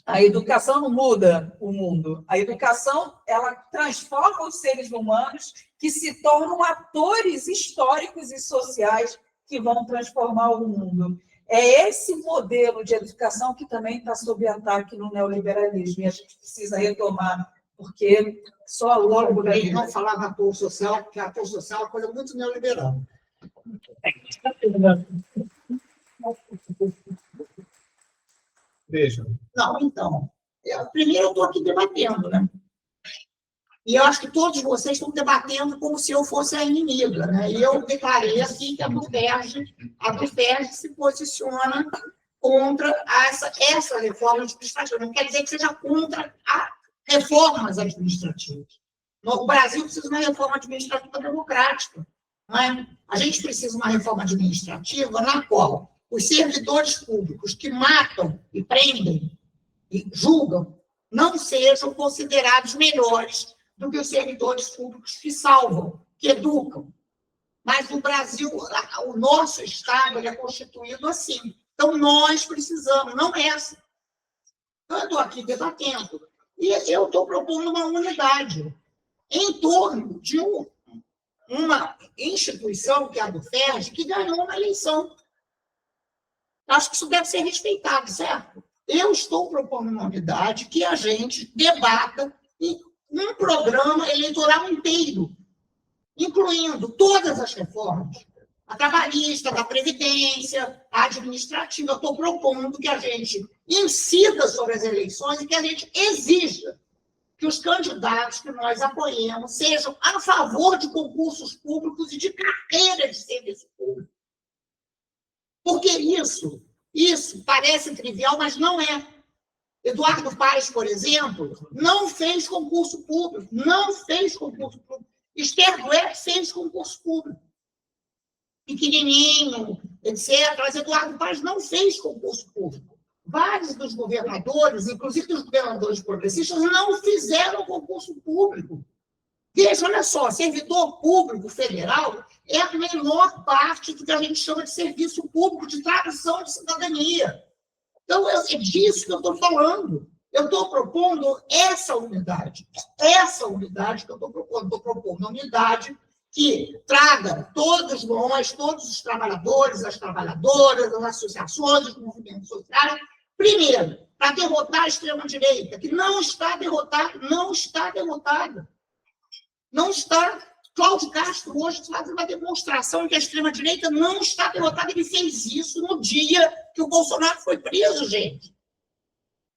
A educação não muda o mundo. A educação ela transforma os seres humanos que se tornam atores históricos e sociais que vão transformar o mundo. É esse modelo de educação que também está sob ataque no neoliberalismo, e a gente precisa retomar, porque só logo... Não falar da apoio social, porque a apoio social é uma coisa muito neoliberal. Veja. Não, então, primeiro eu estou aqui debatendo, E eu acho que todos vocês estão debatendo como se eu fosse a inimiga, E eu declarei aqui que a Bufers se posiciona contra essa reforma administrativa. Não quer dizer que seja contra as reformas administrativas. O Brasil precisa de uma reforma administrativa democrática, A gente precisa de uma reforma administrativa na qual os servidores públicos que matam e prendem e julgam não sejam considerados melhores do que os servidores públicos que salvam, que educam. Mas no Brasil, o nosso Estado é constituído assim. Então, nós precisamos, não essa. Então, eu estou aqui debatendo. E eu estou propondo uma unidade em torno de uma instituição, que é a Bufers, que ganhou uma eleição. Acho que isso deve ser respeitado, certo? Eu estou propondo uma unidade que a gente debata em um programa eleitoral inteiro, incluindo todas as reformas, a trabalhista, da Previdência, a administrativa. Eu estou propondo que a gente incida sobre as eleições e que a gente exija que os candidatos que nós apoiemos sejam a favor de concursos públicos e de carreira de serviço público. Porque isso parece trivial, mas não é. Eduardo Paes, por exemplo, não fez concurso público, Esther Dweck fez concurso público. Pequenininho, etc. Mas Eduardo Paes não fez concurso público. Vários dos governadores, inclusive dos governadores progressistas, não fizeram concurso público. Veja, olha só, servidor público federal é a menor parte do que a gente chama de serviço público, de tradição de cidadania. Então, é disso que eu estou falando. Eu estou propondo essa unidade que eu estou propondo. Estou propondo uma unidade que traga todos nós, todos os trabalhadores, as trabalhadoras, as associações, os movimentos sociais, primeiro, para derrotar a extrema-direita, que não está derrotada. Não está. Cláudio Castro hoje faz uma demonstração que a extrema-direita não está derrotada. Ele fez isso no dia que o Bolsonaro foi preso, gente.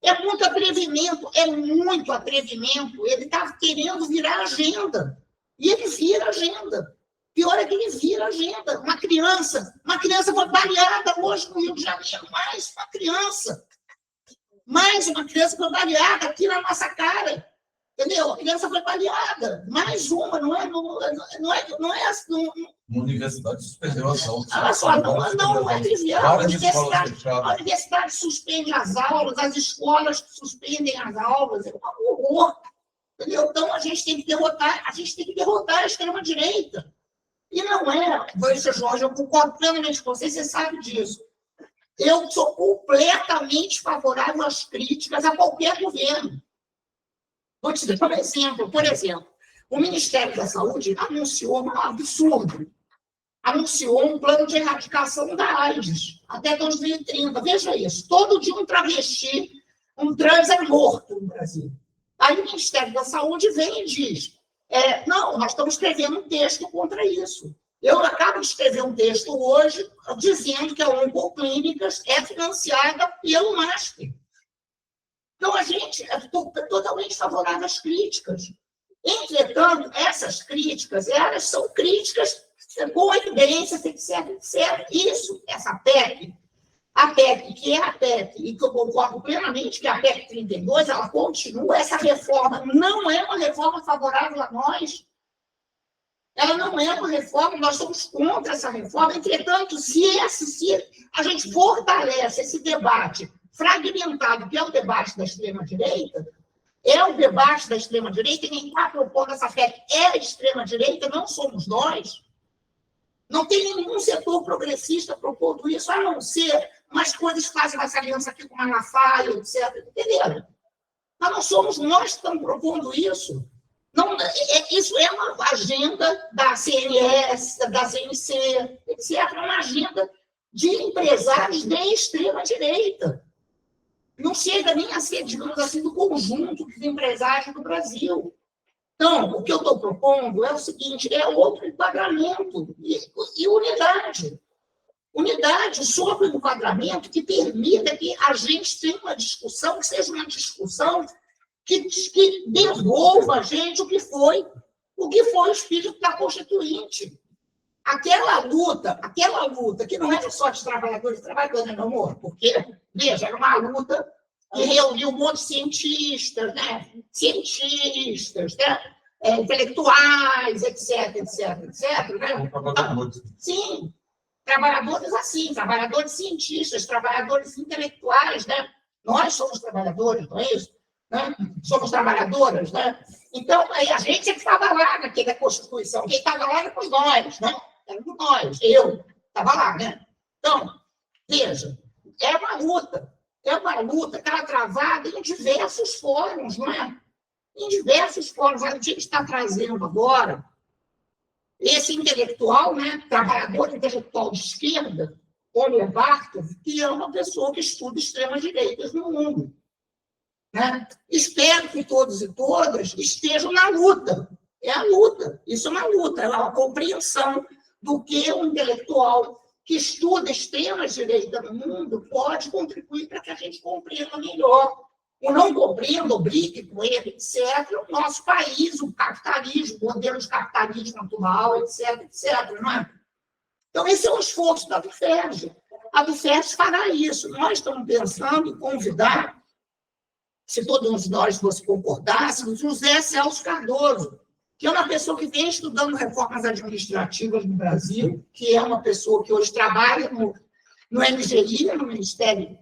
É muito atrevimento. Ele está querendo virar agenda. E ele vira agenda. Pior é que ele vira agenda. Uma criança foi baleada hoje no Rio de Janeiro. Mais uma criança foi baleada aqui na nossa cara. Entendeu? A criança foi baleada. Mais uma, não é Uma universidade suspendeu as aulas. Olha só, não é trivial. A universidade suspende as aulas, as escolas suspendem as aulas. É um horror. Entendeu? Então, a gente tem que derrotar a extrema-direita. E não é... Veja, Jorge, eu concordo plenamente com você sabe disso. Eu sou completamente favorável às críticas a qualquer governo. Vou te dar um exemplo. Por exemplo, o Ministério da Saúde anunciou um absurdo. Anunciou um plano de erradicação da AIDS até 2030. Veja isso. Todo dia um travesti, um trans é morto no Brasil. Aí o Ministério da Saúde vem e diz, não, nós estamos escrevendo um texto contra isso. Eu acabo de escrever um texto hoje dizendo que a Oncoclínicas é financiada pelo MASP. Então, a gente é totalmente favorável às críticas. Entretanto, essas críticas, elas são críticas com evidência, etc. Isso, essa PEC, a PEC, que é a PEC, e que eu concordo plenamente que a PEC 32, ela continua, essa reforma não é uma reforma favorável a nós. Ela não é uma reforma, nós somos contra essa reforma. Entretanto, se a gente fortalece esse debate fragmentado, que é o debate da extrema-direita, e quem está propondo essa PEC é a extrema-direita, não somos nós. Não tem nenhum setor progressista propondo isso, a não ser umas coisas que fazem essa aliança aqui com o Malafaia, etc. Entenderam? Mas não somos nós que estamos propondo isso. Não, isso é uma agenda da CNS, da CNC, etc. Uma agenda de empresários de extrema-direita. Não chega nem a ser, digamos assim, do conjunto dos empresários do Brasil. Então, o que eu estou propondo é o seguinte, é outro enquadramento e unidade. Unidade sobre o enquadramento que permita que a gente tenha uma discussão, que seja uma discussão que devolva a gente o que foi o espírito da Constituinte. Aquela luta, que não era só de trabalhadores e trabalhadoras, meu amor, porque, veja, era uma luta que reuniu um monte de cientistas, né? Intelectuais, etc. Né? Sim, trabalhadores cientistas, trabalhadores intelectuais, né? Nós somos trabalhadores, não é isso? Né? Somos trabalhadoras, né? Então, aí a gente é que estava lá naquela Constituição. Quem estava lá era nós, né? Éramos nós, eu estava lá, né? Então, veja, é uma luta que está travada em diversos fóruns, não é? Em diversos fóruns. A gente está trazendo agora esse intelectual, né? Trabalhador intelectual de esquerda, Oliver Barton, que é uma pessoa que estuda extremas-direitas no mundo. Né? Espero que todos e todas estejam na luta. É a luta, isso é uma luta, é uma compreensão do que um intelectual que estuda extremas-direitas no mundo pode contribuir para que a gente compreenda melhor. O não compreendo, brigue com ele, etc., o nosso país, o capitalismo, o modelo de capitalismo atual, etc., não é? Então, esse é o esforço da UFERJ. A UFERJ fará isso. Nós estamos pensando em convidar, se todos nós concordássemos, o José Celso Cardoso, que é uma pessoa que vem estudando reformas administrativas no Brasil, que é uma pessoa que hoje trabalha no MGI, no Ministério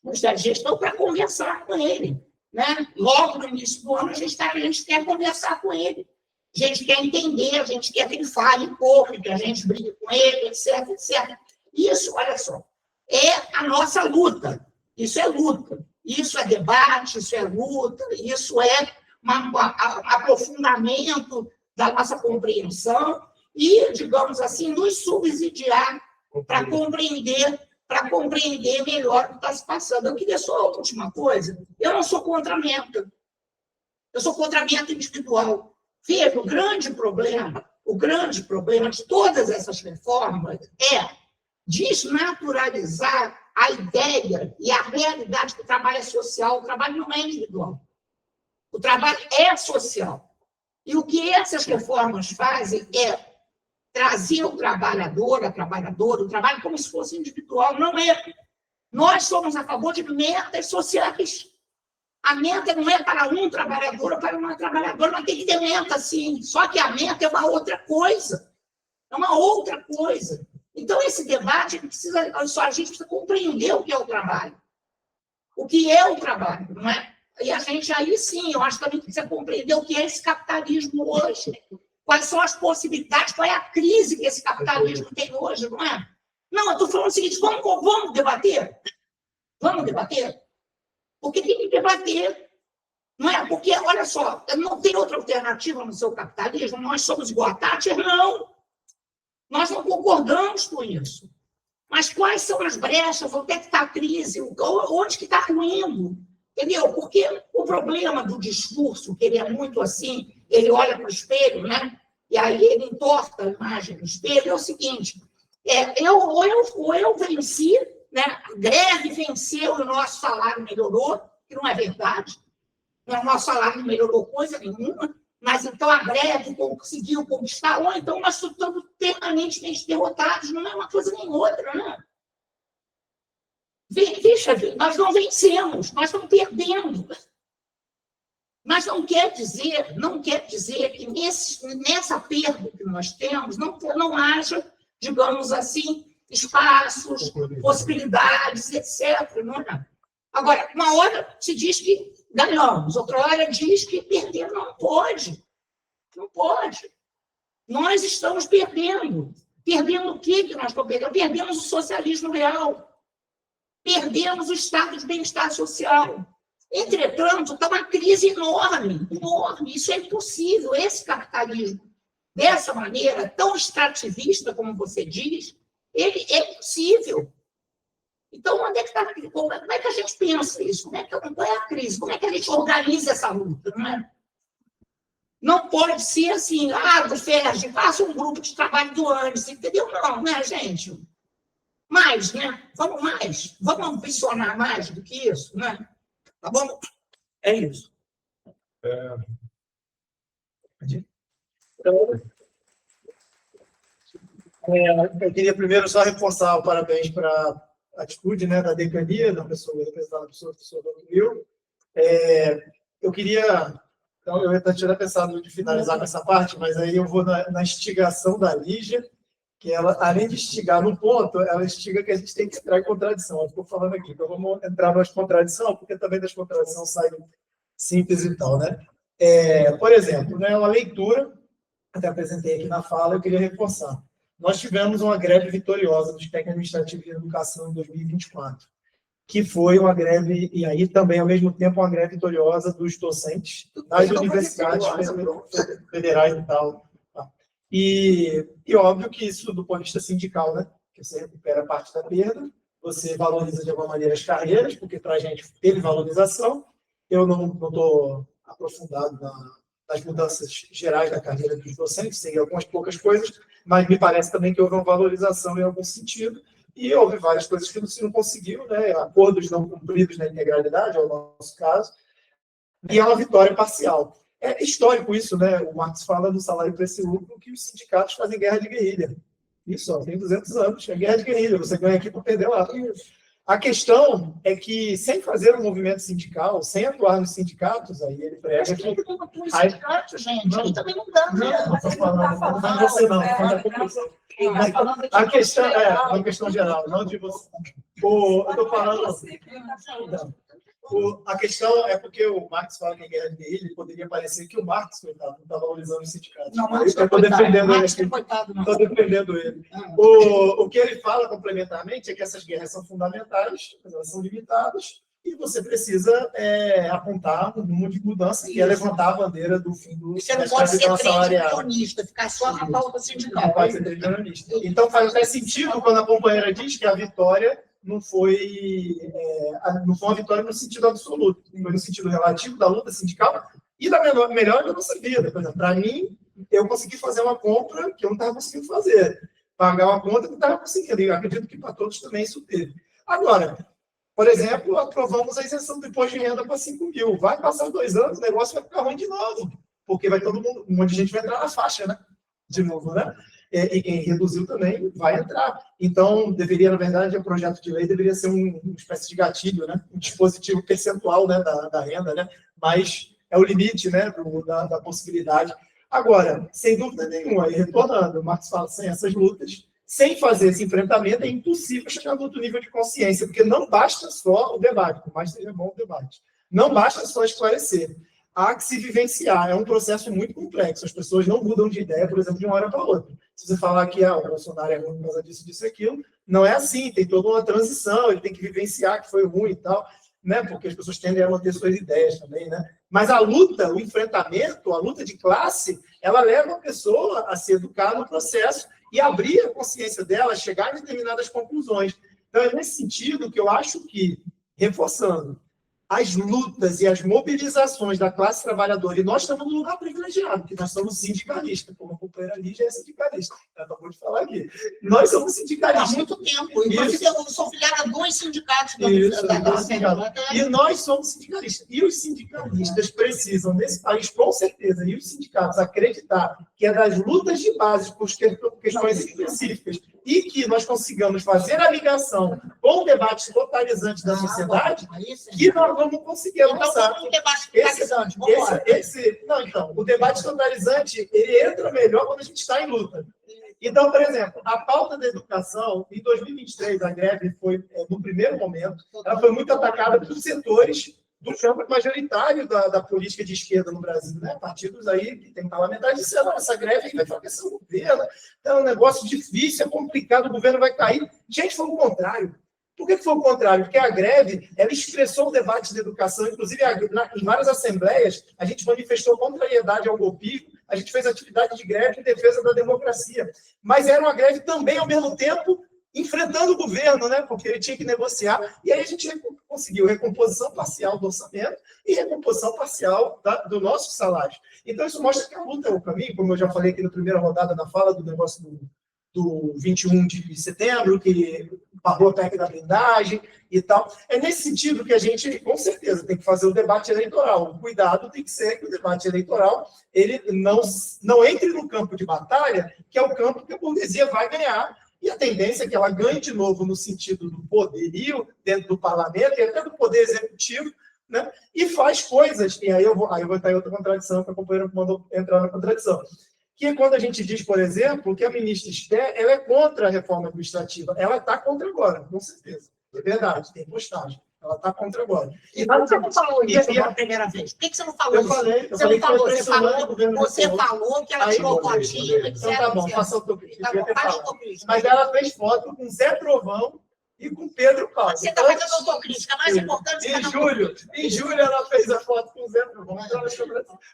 de Gestão, para conversar com ele. Né? Logo no início do ano, a gente quer conversar com ele. A gente quer entender, a gente quer que ele fale um pouco, que a gente brigue com ele, etc., etc. Isso, olha só, é a nossa luta. Isso é luta. Isso é debate, isso é luta, isso é aprofundamento da nossa compreensão e, digamos assim, nos subsidiar para compreender melhor o que está se passando. Eu queria só a última coisa. Eu não sou contra a meta. Eu sou contra a meta individual. Veja, o grande problema de todas essas reformas é desnaturalizar a ideia e a realidade que o trabalho é social. O trabalho não é individual. O trabalho é social. E o que essas reformas fazem é trazer o trabalhador, a trabalhadora, o trabalho como se fosse individual. Não é. Nós somos a favor de metas sociais. A meta não é para um trabalhador ou para uma trabalhadora, mas tem que ter meta, sim. Só que a meta é uma outra coisa. É uma outra coisa. Então, esse debate, a gente precisa compreender o que é o trabalho. O que é o trabalho, não é? E a gente, aí sim, eu acho que também precisa compreender o que é esse capitalismo hoje. Quais são as possibilidades, qual é a crise que esse capitalismo tem hoje, não é? Não, eu estou falando o seguinte, vamos debater? Vamos debater? Porque tem que debater. Não é? Porque, olha só, não tem outra alternativa no seu capitalismo, nós somos igual a Thatcher, não. Nós não concordamos com isso. Mas quais são as brechas? Onde é que está a crise? Onde que está ruindo? Entendeu? Porque o problema do discurso, que ele é muito assim, ele olha para o espelho, né? E aí ele entorta a imagem do espelho, é o seguinte, eu venci, né? A greve venceu e o nosso salário melhorou, que não é verdade. O nosso salário não melhorou coisa nenhuma, mas então a greve conseguiu conquistar, ou então nós estamos permanentemente derrotados, não é uma coisa nem outra, né? Veja, nós não vencemos, nós estamos perdendo. Mas não quer dizer que nessa perda que nós temos não haja, digamos assim, espaços, possibilidades, etc. Não é? Agora, uma hora se diz que ganhamos, outra hora diz que perder não pode. Não pode. Nós estamos perdendo. Perdendo o que nós estamos perdendo? Perdemos o socialismo real. Perdemos o estado de bem-estar social. Entretanto, está uma crise enorme, enorme. Isso é impossível. Esse capitalismo, dessa maneira, tão extrativista, como você diz, ele é impossível. Então, onde é que está a crise? Como é que a gente pensa isso? Qual é a crise? Como é que a gente organiza essa luta? Não é? Não pode ser assim, do FERJ, faça um grupo de trabalho do ANES, entendeu? Não, né, gente? Mais, né? Vamos mais. Vamos ambicionar mais do que isso, né? Tá bom? É isso. Eu queria primeiro só reforçar o parabéns para a atitude, né, da decania, da pessoa representada pelo professor Will. Eu queria... Então, eu tinha pensado de finalizar com essa parte, mas aí eu vou na instigação da Lígia, que ela, além de instigar no ponto, ela instiga que a gente tem que entrar em contradição. Eu estou falando aqui, então vamos entrar nas contradições, porque também das contradições sai síntese e tal, né? Por exemplo, né, uma leitura, até apresentei aqui na fala, eu queria reforçar. Nós tivemos uma greve vitoriosa dos técnicos administrativos de educação em 2024, que foi uma greve, e aí também, ao mesmo tempo, uma greve vitoriosa dos docentes das universidades federais e tal. E óbvio que isso, do ponto de vista sindical, né? que você recupera parte da perda, você valoriza de alguma maneira as carreiras, porque para a gente teve valorização. Eu não estou aprofundado nas mudanças gerais da carreira dos docentes, tem algumas poucas coisas, mas me parece também que houve uma valorização em algum sentido, e houve várias coisas que não conseguiu, né? Acordos não cumpridos na integralidade, é o nosso caso, e é uma vitória parcial. É histórico isso, né? O Marx fala no salário preço e lucro que os sindicatos fazem guerra de guerrilha. Isso, ó, tem 200 anos, é guerra de guerrilha, você ganha aqui para perder lá. A questão é que, sem fazer um movimento sindical, sem atuar nos sindicatos, aí ele prega Mas que... quem que não atua em sindicato, gente? Aí também não dá, né? Não estou falando, não falando de você não, estou falando da população. A questão é uma questão geral, não de você. Eu estou falando... Não. A questão é porque o Marx fala que é guerra de guerrilha, ele poderia parecer que o Marx, coitado, não está valorizando os sindicatos. Não, eu estou defendendo ele. Estou defendendo ele. O que ele fala complementarmente é que essas guerras são fundamentais, elas são limitadas, e você precisa apontar um rumo de mudança, que é levantar a bandeira do fim do... Você não pode ser trade-unionista, ficar só na pauta sindical. Não pode ser trade-unionista. Então faz até sentido quando a companheira diz que a vitória não foi uma vitória no sentido absoluto, foi no sentido relativo da luta sindical e da melhora da nossa vida. Por exemplo, para mim, eu consegui fazer uma compra que eu não estava conseguindo fazer, pagar uma conta que eu não estava conseguindo, e eu acredito que para todos também isso teve. Agora, por exemplo, aprovamos a isenção do imposto de renda para 5 mil. Vai passar 2 anos, o negócio vai ficar ruim de novo, porque vai todo mundo, um monte de gente vai entrar na faixa, né? De novo, né? E quem reduziu também vai entrar. Então, deveria, na verdade, o projeto de lei deveria ser uma espécie de gatilho, né? Um dispositivo percentual, né, da renda, né? Mas é o limite, né, da possibilidade. Agora, sem dúvida nenhuma, e retornando, o Marx fala, sem essas lutas, sem fazer esse enfrentamento, é impossível chegar no outro nível de consciência, porque não basta só o debate, por mais que seja bom o debate, não basta só esclarecer. Há que se vivenciar, é um processo muito complexo, as pessoas não mudam de ideia, por exemplo, de uma hora para outra. Se você falar que o Bolsonaro é ruim por causa disso, disso e aquilo, não é assim, tem toda uma transição, ele tem que vivenciar que foi ruim e tal, né? Porque as pessoas tendem a manter suas ideias também, né? Mas a luta, o enfrentamento, a luta de classe, ela leva a pessoa a se educar no processo e abrir a consciência dela, chegar em determinadas conclusões. Então, é nesse sentido que eu acho que, reforçando, as lutas e as mobilizações da classe trabalhadora, e nós estamos num lugar privilegiado, porque nós somos sindicalistas, como a companheira Lígia é sindicalista, ela acabou de falar aqui. Nós somos sindicalistas. Há muito tempo, inclusive eu sou filiada a 2 sindicatos E nós somos sindicalistas. E os sindicalistas precisam, nesse país, com certeza, e os sindicatos acreditar que é das lutas de base por questões específicas e que nós consigamos fazer a ligação com debates totalizantes da sociedade, que nós vamos conseguir avançar. Então, um debate totalizante. Não, então, o debate totalizante, ele entra melhor quando a gente está em luta. Então, por exemplo, a pauta da educação, em 2023, a greve foi, no primeiro momento, ela foi muito atacada por setores do campo majoritário da política de esquerda no Brasil, né? Partidos aí que tem parlamentares dizendo, essa greve vai enfraquecer o governo, é um negócio difícil, é complicado, o governo vai cair. Gente, foi o contrário. Por que foi o contrário? Porque a greve, ela expressou o debate de educação, inclusive em várias assembleias, a gente manifestou contrariedade ao golpismo, a gente fez atividade de greve em defesa da democracia. Mas era uma greve também, ao mesmo tempo, enfrentando o governo, né? Porque ele tinha que negociar, e aí a gente conseguiu recomposição parcial do orçamento e recomposição parcial do nosso salário. Então, isso mostra que a luta é o caminho, como eu já falei aqui na primeira rodada da fala do negócio do 21 de setembro, que parou a PEC da blindagem e tal. É nesse sentido que a gente, com certeza, tem que fazer o debate eleitoral. O cuidado tem que ser que o debate eleitoral ele não entre no campo de batalha, que é o campo que a burguesia vai ganhar, e a tendência é que ela ganhe de novo no sentido do poderio dentro do parlamento e até do poder executivo, né? E faz coisas, e aí eu vou estar em outra contradição, que a companheira mandou entrar na contradição, que é quando a gente diz, por exemplo, que a ministra Esther, ela é contra a reforma administrativa. Ela está contra agora, com certeza. É verdade, tem postagem. Ela está contra agora. E por que você não falou isso pela primeira vez? Por que você não falou eu isso? Falei, você falou que ela tirou fotinho, etc. Então tá bom, faça autocrítica. Tá bom, faz autocrítica. Mas ela fez foto com Zé Trovão e com Pedro Paulo. Você está fazendo autocrítica, mais importante que em julho ela fez a foto com o Zé Trovão.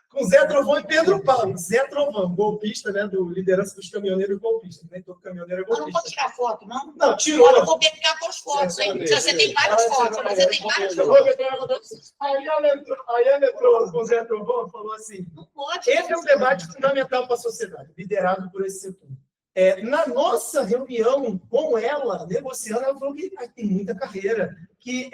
Com Zé Trovão e Pedro Paulo. Zé Trovão, golpista, né? Do liderança dos caminhoneiros golpistas. Nem todo caminhoneiro é Eu não vou golpista. tirar foto, não? Não, tirou. Eu vou pegar tuas fotos, hein? Você tem várias fotos, você tem várias fotos. Aí ela entrou com o Zé Trovão e falou assim: Não pode. esse é um debate fundamental para a sociedade, liderado por esse setor. Na nossa reunião com ela, negociando, ela falou que tem muita carreira, que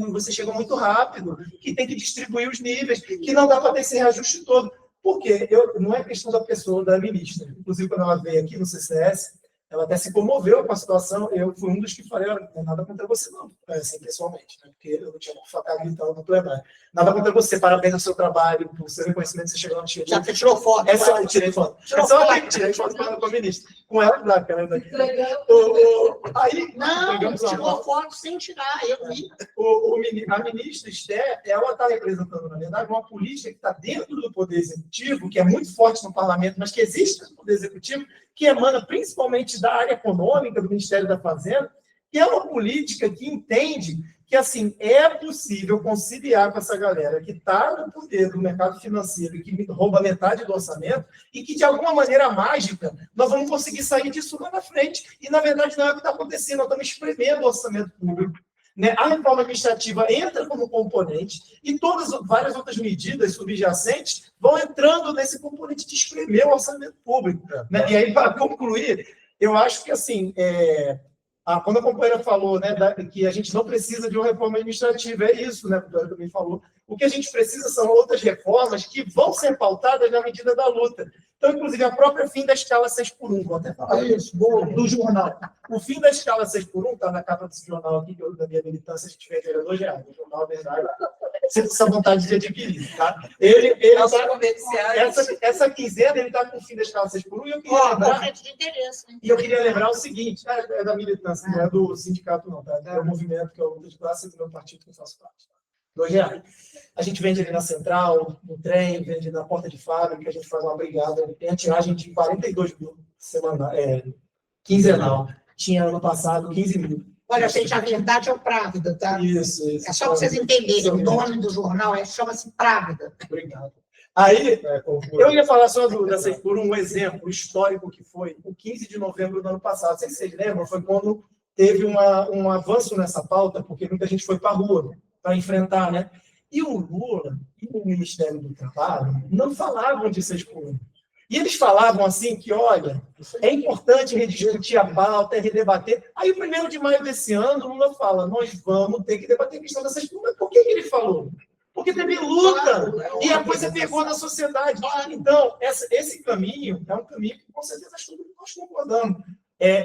você chega muito rápido, que tem que distribuir os níveis, que não dá para ter esse reajuste todo. Por quê? Não é questão da pessoa, da ministra. Inclusive, quando ela veio aqui no CCS, ela até se comoveu com a situação. Eu fui um dos que falei: olha, não tem nada contra você, não, assim, pessoalmente, né? Porque eu não tinha como ficar gritando no plenário. Nada contra você, parabéns ao seu trabalho, por seu reconhecimento, você chegou no Chile. Já te tirou foto. Eu tirei foto. É só aqui que tirei foto com a ministra. Com ela, claro, que ela ainda aqui. Aí, Não, tirou foto sem tirar, eu vi. A ministra Esther, ela está representando, na verdade, uma política que está dentro do Poder Executivo, que é muito forte no Parlamento, mas que existe no Poder Executivo, que emana principalmente da área econômica, do Ministério da Fazenda, que é uma política que entende que, assim, é possível conciliar com essa galera que está no poder do mercado financeiro e que rouba metade do orçamento e que, de alguma maneira mágica, nós vamos conseguir sair disso lá na frente. E, na verdade, não é o que está acontecendo, nós estamos espremendo o orçamento público. Né? A reforma administrativa entra como componente e várias outras medidas subjacentes vão entrando nesse componente de espremer o orçamento público. Né? E aí, para concluir, eu acho que, assim, quando a companheira falou, né, que a gente não precisa de uma reforma administrativa, é isso, né, a companheira também falou. O que a gente precisa são outras reformas que vão ser pautadas na medida da luta. Então, inclusive, a própria fim da escala 6x1, vou até falar isso, do jornal. O fim da escala 6x1 está na capa desse jornal aqui, que eu, da minha militância, a gente vende ele R$2. O jornal, verdade, sinto essa vontade de adquirir, tá? Essa quinzena, ele está com o fim da escala 6x1, e eu queria lembrar... Conflito de interesse, hein? E eu queria lembrar o seguinte, é da militância, não é do sindicato, não, tá? É o movimento, que é o luta de classe do meu partido que eu faço parte. R$2. A gente vende ali na central, no trem, vende na porta de fábrica, a gente faz uma brigada, tem a tiragem de 42 mil quinzenal. Tinha ano passado 15 mil. Olha, gente, a verdade é o Právida, tá? Isso. É só para vocês entenderem, o nome do jornal chama-se Právida. Obrigado. Aí, eu ia falar só por um exemplo histórico que foi o 15 de novembro do ano passado. Não sei se vocês lembram, foi quando teve um avanço nessa pauta, porque muita gente foi para a rua para enfrentar, né? E o Lula e o Ministério do Trabalho não falavam de 6x1. E eles falavam assim que, olha, é importante rediscutir a pauta, redebater. Aí, o 1º de maio desse ano, o Lula fala, nós vamos ter que debater a questão da 6x1. Mas por que ele falou? Porque teve luta, e a coisa pegou na sociedade. Então, esse caminho é um caminho que, com certeza, nós concordamos.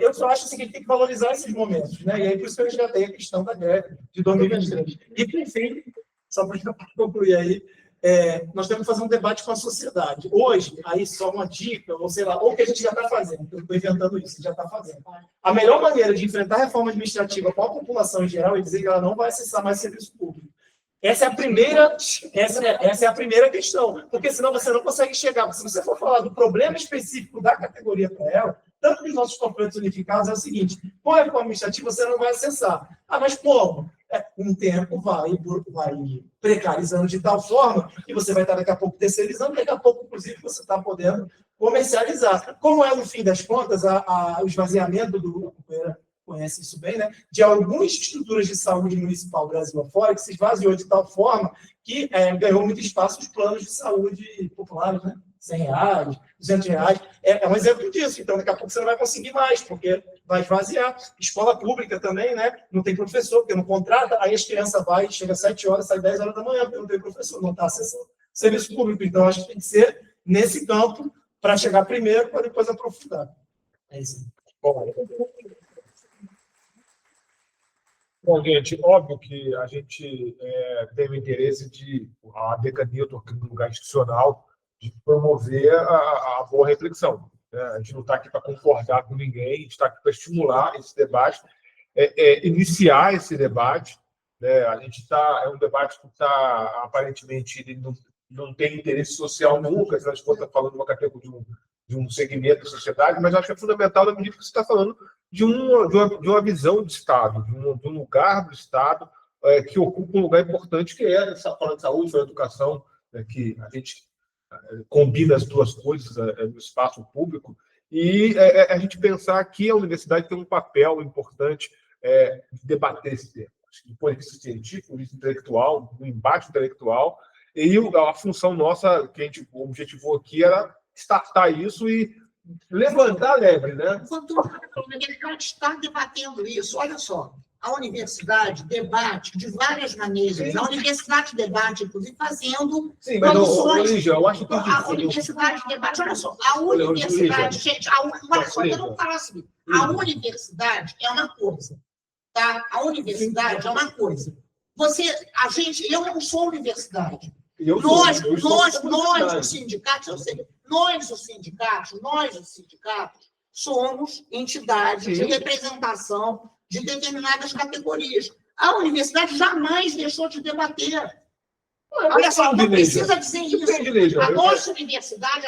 Eu só acho assim, que a gente tem que valorizar esses momentos, né? E aí, por isso que eu resgatei a questão da greve de 2023. E, por fim, só para concluir aí, nós temos que fazer um debate com a sociedade. Hoje, aí só uma dica, ou sei lá, ou o que a gente já está fazendo, eu estou inventando isso, já está fazendo. A melhor maneira de enfrentar a reforma administrativa com a população em geral é dizer que ela não vai acessar mais serviço público. Essa é a primeira questão, porque senão você não consegue chegar. Se você for falar do problema específico da categoria para ela, tanto que os nossos conflitos unificados é o seguinte: com a reforma administrativa você não vai acessar. Mas como? Um tempo vai precarizando de tal forma que você vai estar daqui a pouco terceirizando, daqui a pouco, inclusive, você está podendo comercializar. Como é, no fim das contas, o esvaziamento do... conhece isso bem, né? De algumas estruturas de saúde municipal Brasil afora, que se esvaziou de tal forma que ganhou muito espaço os planos de saúde populares, né? R$100, R$200. É um exemplo disso. Então, daqui a pouco você não vai conseguir mais, porque vai esvaziar. Escola pública também, né? Não tem professor, porque não contrata, aí as crianças chega às 7 horas, sai 10 horas da manhã, porque não tem professor, não está acessando serviço público. Então, acho que tem que ser nesse campo para chegar primeiro, para depois aprofundar. É isso. Bom, gente, óbvio que a gente tem o interesse de a decania, eu estou aqui no lugar institucional, de promover a boa reflexão. Né? A gente não está aqui para concordar com ninguém, a gente está aqui para estimular esse debate, iniciar esse debate. Né? A gente é um debate que aparentemente, ele não tem interesse social nunca, se a gente está falando de uma categoria de um segmento da sociedade, mas acho que é fundamental na medida que você está falando de uma visão de Estado, de um lugar do Estado que ocupa um lugar importante, que falando de saúde, falando de educação, né, que a gente combina as duas coisas no espaço público, e a gente pensar que a universidade tem um papel importante de debater esse tema. Do ponto de vista científico, do vista intelectual, do embate intelectual, e a função nossa, que a gente objetivou aqui, era startar isso e levantar a lebre, né? Quando a universidade está debatendo isso, olha só, a universidade debate de várias maneiras. A universidade debate, inclusive, fazendo Sim, mas, produções. Lígia, eu acho que A universidade debate, olha só, a universidade, gente, olha só, eu não falo assim, a universidade é uma coisa, tá? A universidade é uma coisa. Eu não sou universidade. Nós, os sindicatos, eu sei, nós, os sindicatos, somos entidades de representação de determinadas categorias. A universidade jamais deixou de debater. Olha só, não precisa dizer isso. A nossa universidade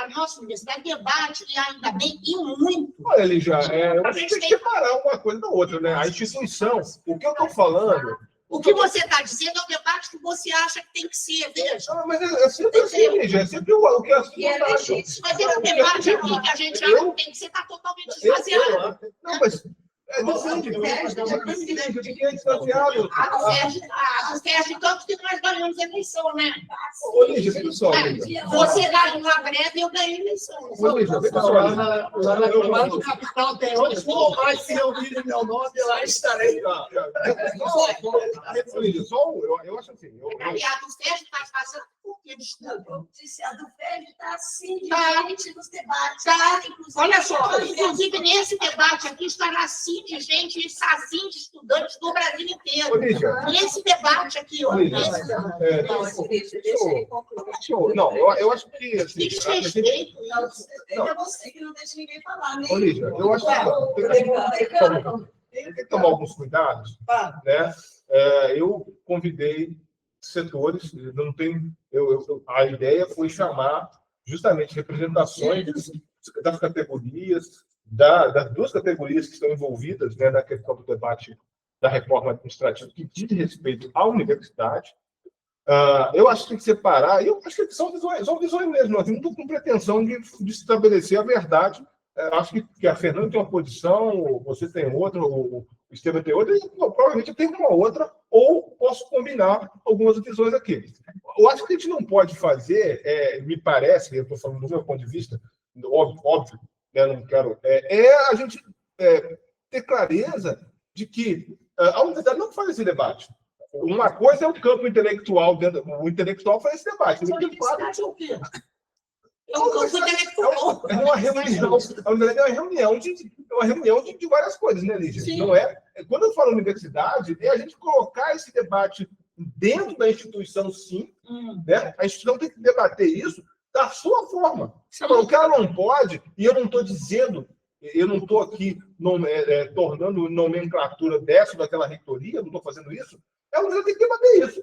debate, e ainda bem, e muito. Olha, Lígia, a gente tem que separar uma coisa da outra, né? A instituição, o que eu estou falando... O que você está dizendo é o debate que você acha que tem que ser, veja. Não, mas é sempre assim, Lígia, é sempre o que as pessoas acham. Mas é um debate aqui que a gente acha que tem que ser totalmente esvaziado. Não, mas... Depende de quem é distanciado. A UFERJ, tanto que nós ganhamos a eleição, né? Ô, Lígia, vem só, Lígia. Você ganhou a greve e eu ganhei a eleição. Ô, Lígia, vem só. Lá no capital tem onde for, mas se eu vir meu nome, lá estarei. Lígia, eu acho assim... E a do FERJ está fazendo por quê? Desculpa. A do FERJ está assim, diferente dos debates. Olha só, inclusive nesse debate aqui estará assim de gente, assim de estudantes do Brasil inteiro. Ô, Lígia. Nesse debate aqui, ó. Lígia, não, eu acho que... Assim, Desrespeito. Eu não sei que não deixa ninguém falar, né? Ô, Lígia, eu acho que tem que tomar alguns cuidados, né? Eu convidei setores, não tem, a ideia foi chamar justamente representações das categorias, das duas categorias que estão envolvidas, né, na questão do debate da reforma administrativa que diz respeito à universidade. Eu acho que tem que separar, eu acho que são visões mesmo, nós não estamos com pretensão de estabelecer a verdade. Acho que a Fernanda tem uma posição, você tem outra, o Esteban tem outra, e provavelmente eu tenho uma outra, ou posso combinar algumas visões aqui. Eu acho que a gente não pode fazer, me parece, eu estou falando do meu ponto de vista, óbvio, né, não quero, a gente ter clareza de que a universidade não faz esse debate. Uma coisa é o campo intelectual, o intelectual faz esse debate. A universidade é o quê? É um campo intelectual. É uma reunião. A universidade é uma reunião de várias coisas, né, Lígia? Sim. Não é? Quando eu falo universidade, é a gente colocar esse debate dentro da instituição, sim. Né? A instituição tem que debater isso da sua forma. Agora, o que ela não pode, e eu não estou dizendo, eu não estou aqui tornando nomenclatura dessa ou daquela reitoria, não estou fazendo isso, ela tem que debater isso.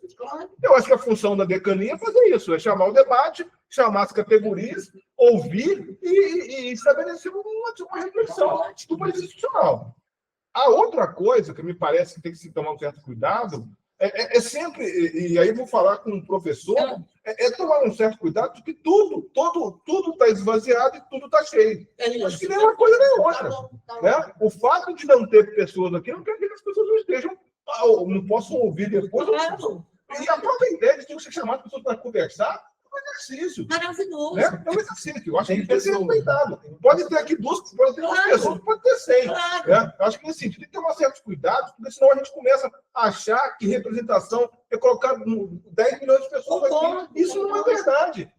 Eu acho que a função da decania é fazer isso, é chamar o debate, chamar as categorias, ouvir e estabelecer uma reflexão do país institucional. A outra coisa que me parece que tem que se tomar um certo cuidado é sempre, e aí vou falar com o professor, tomar um certo cuidado, porque tudo está esvaziado e tudo está cheio. Acho que nem uma coisa nem outra. Né? O fato de não ter pessoas aqui não quer dizer que as pessoas não estejam, não possam ouvir depois. E a própria ideia de você chamar as pessoas para conversar é um exercício. Maravilhoso. Né? É um exercício. Eu acho que tem que ser respeitado. Pode ter aqui duas pessoas, pode ter 100. Claro. Né? Eu acho que nesse sentido tem que tomar certos cuidados, porque senão a gente começa a achar que representação é colocar 10 milhões de pessoas aqui. Isso não é verdade.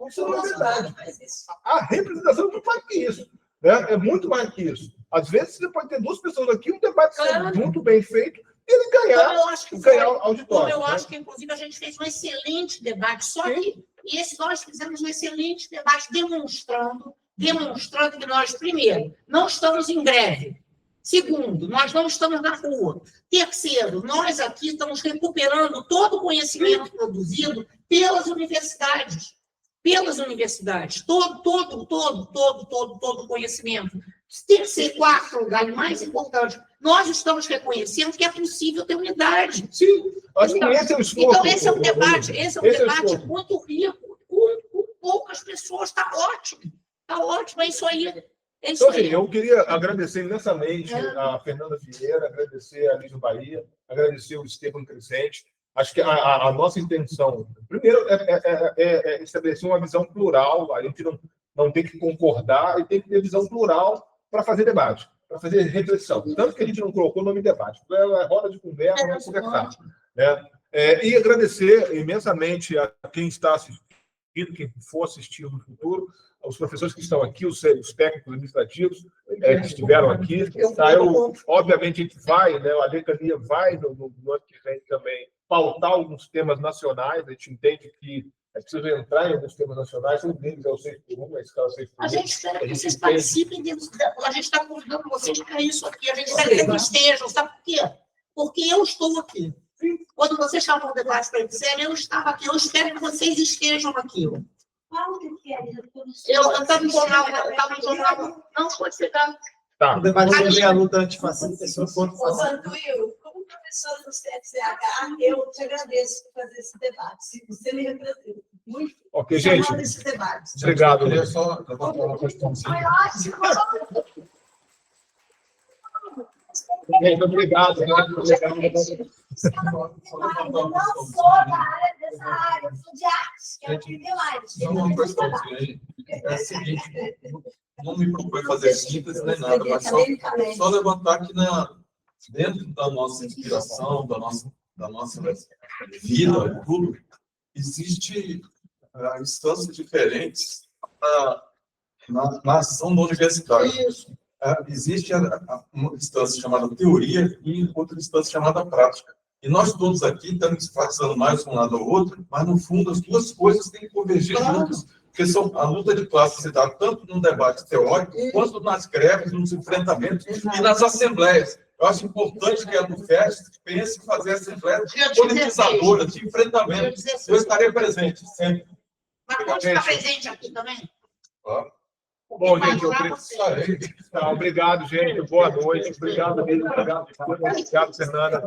Isso não é verdade. A representação é muito mais que isso. Né? É muito mais que isso. Às vezes você pode ter duas pessoas aqui, um debate muito bem feito, e ele ganhar auditório. Eu acho que, inclusive, a gente fez um excelente debate, só que nós fizemos um excelente debate demonstrando que nós, primeiro, não estamos em greve. Segundo, nós não estamos na rua. Terceiro, nós aqui estamos recuperando todo o conhecimento produzido pelas universidades. Todo o conhecimento. Terceiro, quarto lugar, e mais importante, nós estamos reconhecendo que é possível ter unidade. Sim, acho que esse é o esforço. Então, esse é um debate muito rico. é isso aí. É isso Então, assim, aí. eu queria agradecer imensamente a Fernanda Vieira, agradecer a Lígia Bahia, agradecer o Esteban Crescente. Acho que a nossa intenção, primeiro, é estabelecer uma visão plural. A gente não tem que concordar e tem que ter visão plural para fazer debate, para fazer reflexão. Tanto que a gente não colocou o nome debate. É roda de conversa, vamos conversar. Né? E agradecer imensamente a quem está assistindo, quem for assistir no futuro, os professores que estão aqui, os técnicos administrativos que estiveram aqui. Tá? Obviamente, a gente vai, né, a decania vai, no ano que vem também, pautar alguns temas nacionais. A gente entende que é preciso entrar em alguns temas nacionais, um deles é o 6x1, a escala 6x1. A gente espera que vocês participem, a gente está convidando vocês para isso aqui, a gente espera que vocês estejam, sabe por quê? Porque eu estou aqui. Quando vocês chamam o debate para dizer, eu estava aqui, eu espero que vocês estejam aqui. Qual que é? Eu estava no jornal, não pode chegar. Tá. O debate sobre a luta antifascista contra o fascismo. Santuíro, como professora do CFCH, eu te agradeço por fazer esse debate. Se você me representa muito, Ok, gente. chamando esse debate. Obrigado. Eu queria só levantar uma questãozinha. Gente, obrigado. Eu não sou da área dessa área, eu sou de artes, que é a primeira área. Só uma questãozinha aí. É o seguinte, não me propõe fazer síntese nem nada, mas só levantar que dentro da nossa inspiração, da nossa vida, tudo, existe instâncias diferentes na ação da universidade. Isso. Existe uma instância chamada teoria e outra instância chamada prática. E nós todos aqui estamos disfarçando mais um lado ao outro, mas, no fundo, as duas coisas têm que convergir juntas, porque a luta de classe se dá tanto no debate teórico, quanto nas greves, nos enfrentamentos e nas assembleias. Eu acho importante que a UFERJ pense em fazer assembleias politizadoras, de enfrentamento. Eu estarei presente sempre. Mas pode estar presente aqui também? Bom, gente, obrigado, gente. Boa noite. Obrigado, mesmo. Obrigado, Fernanda.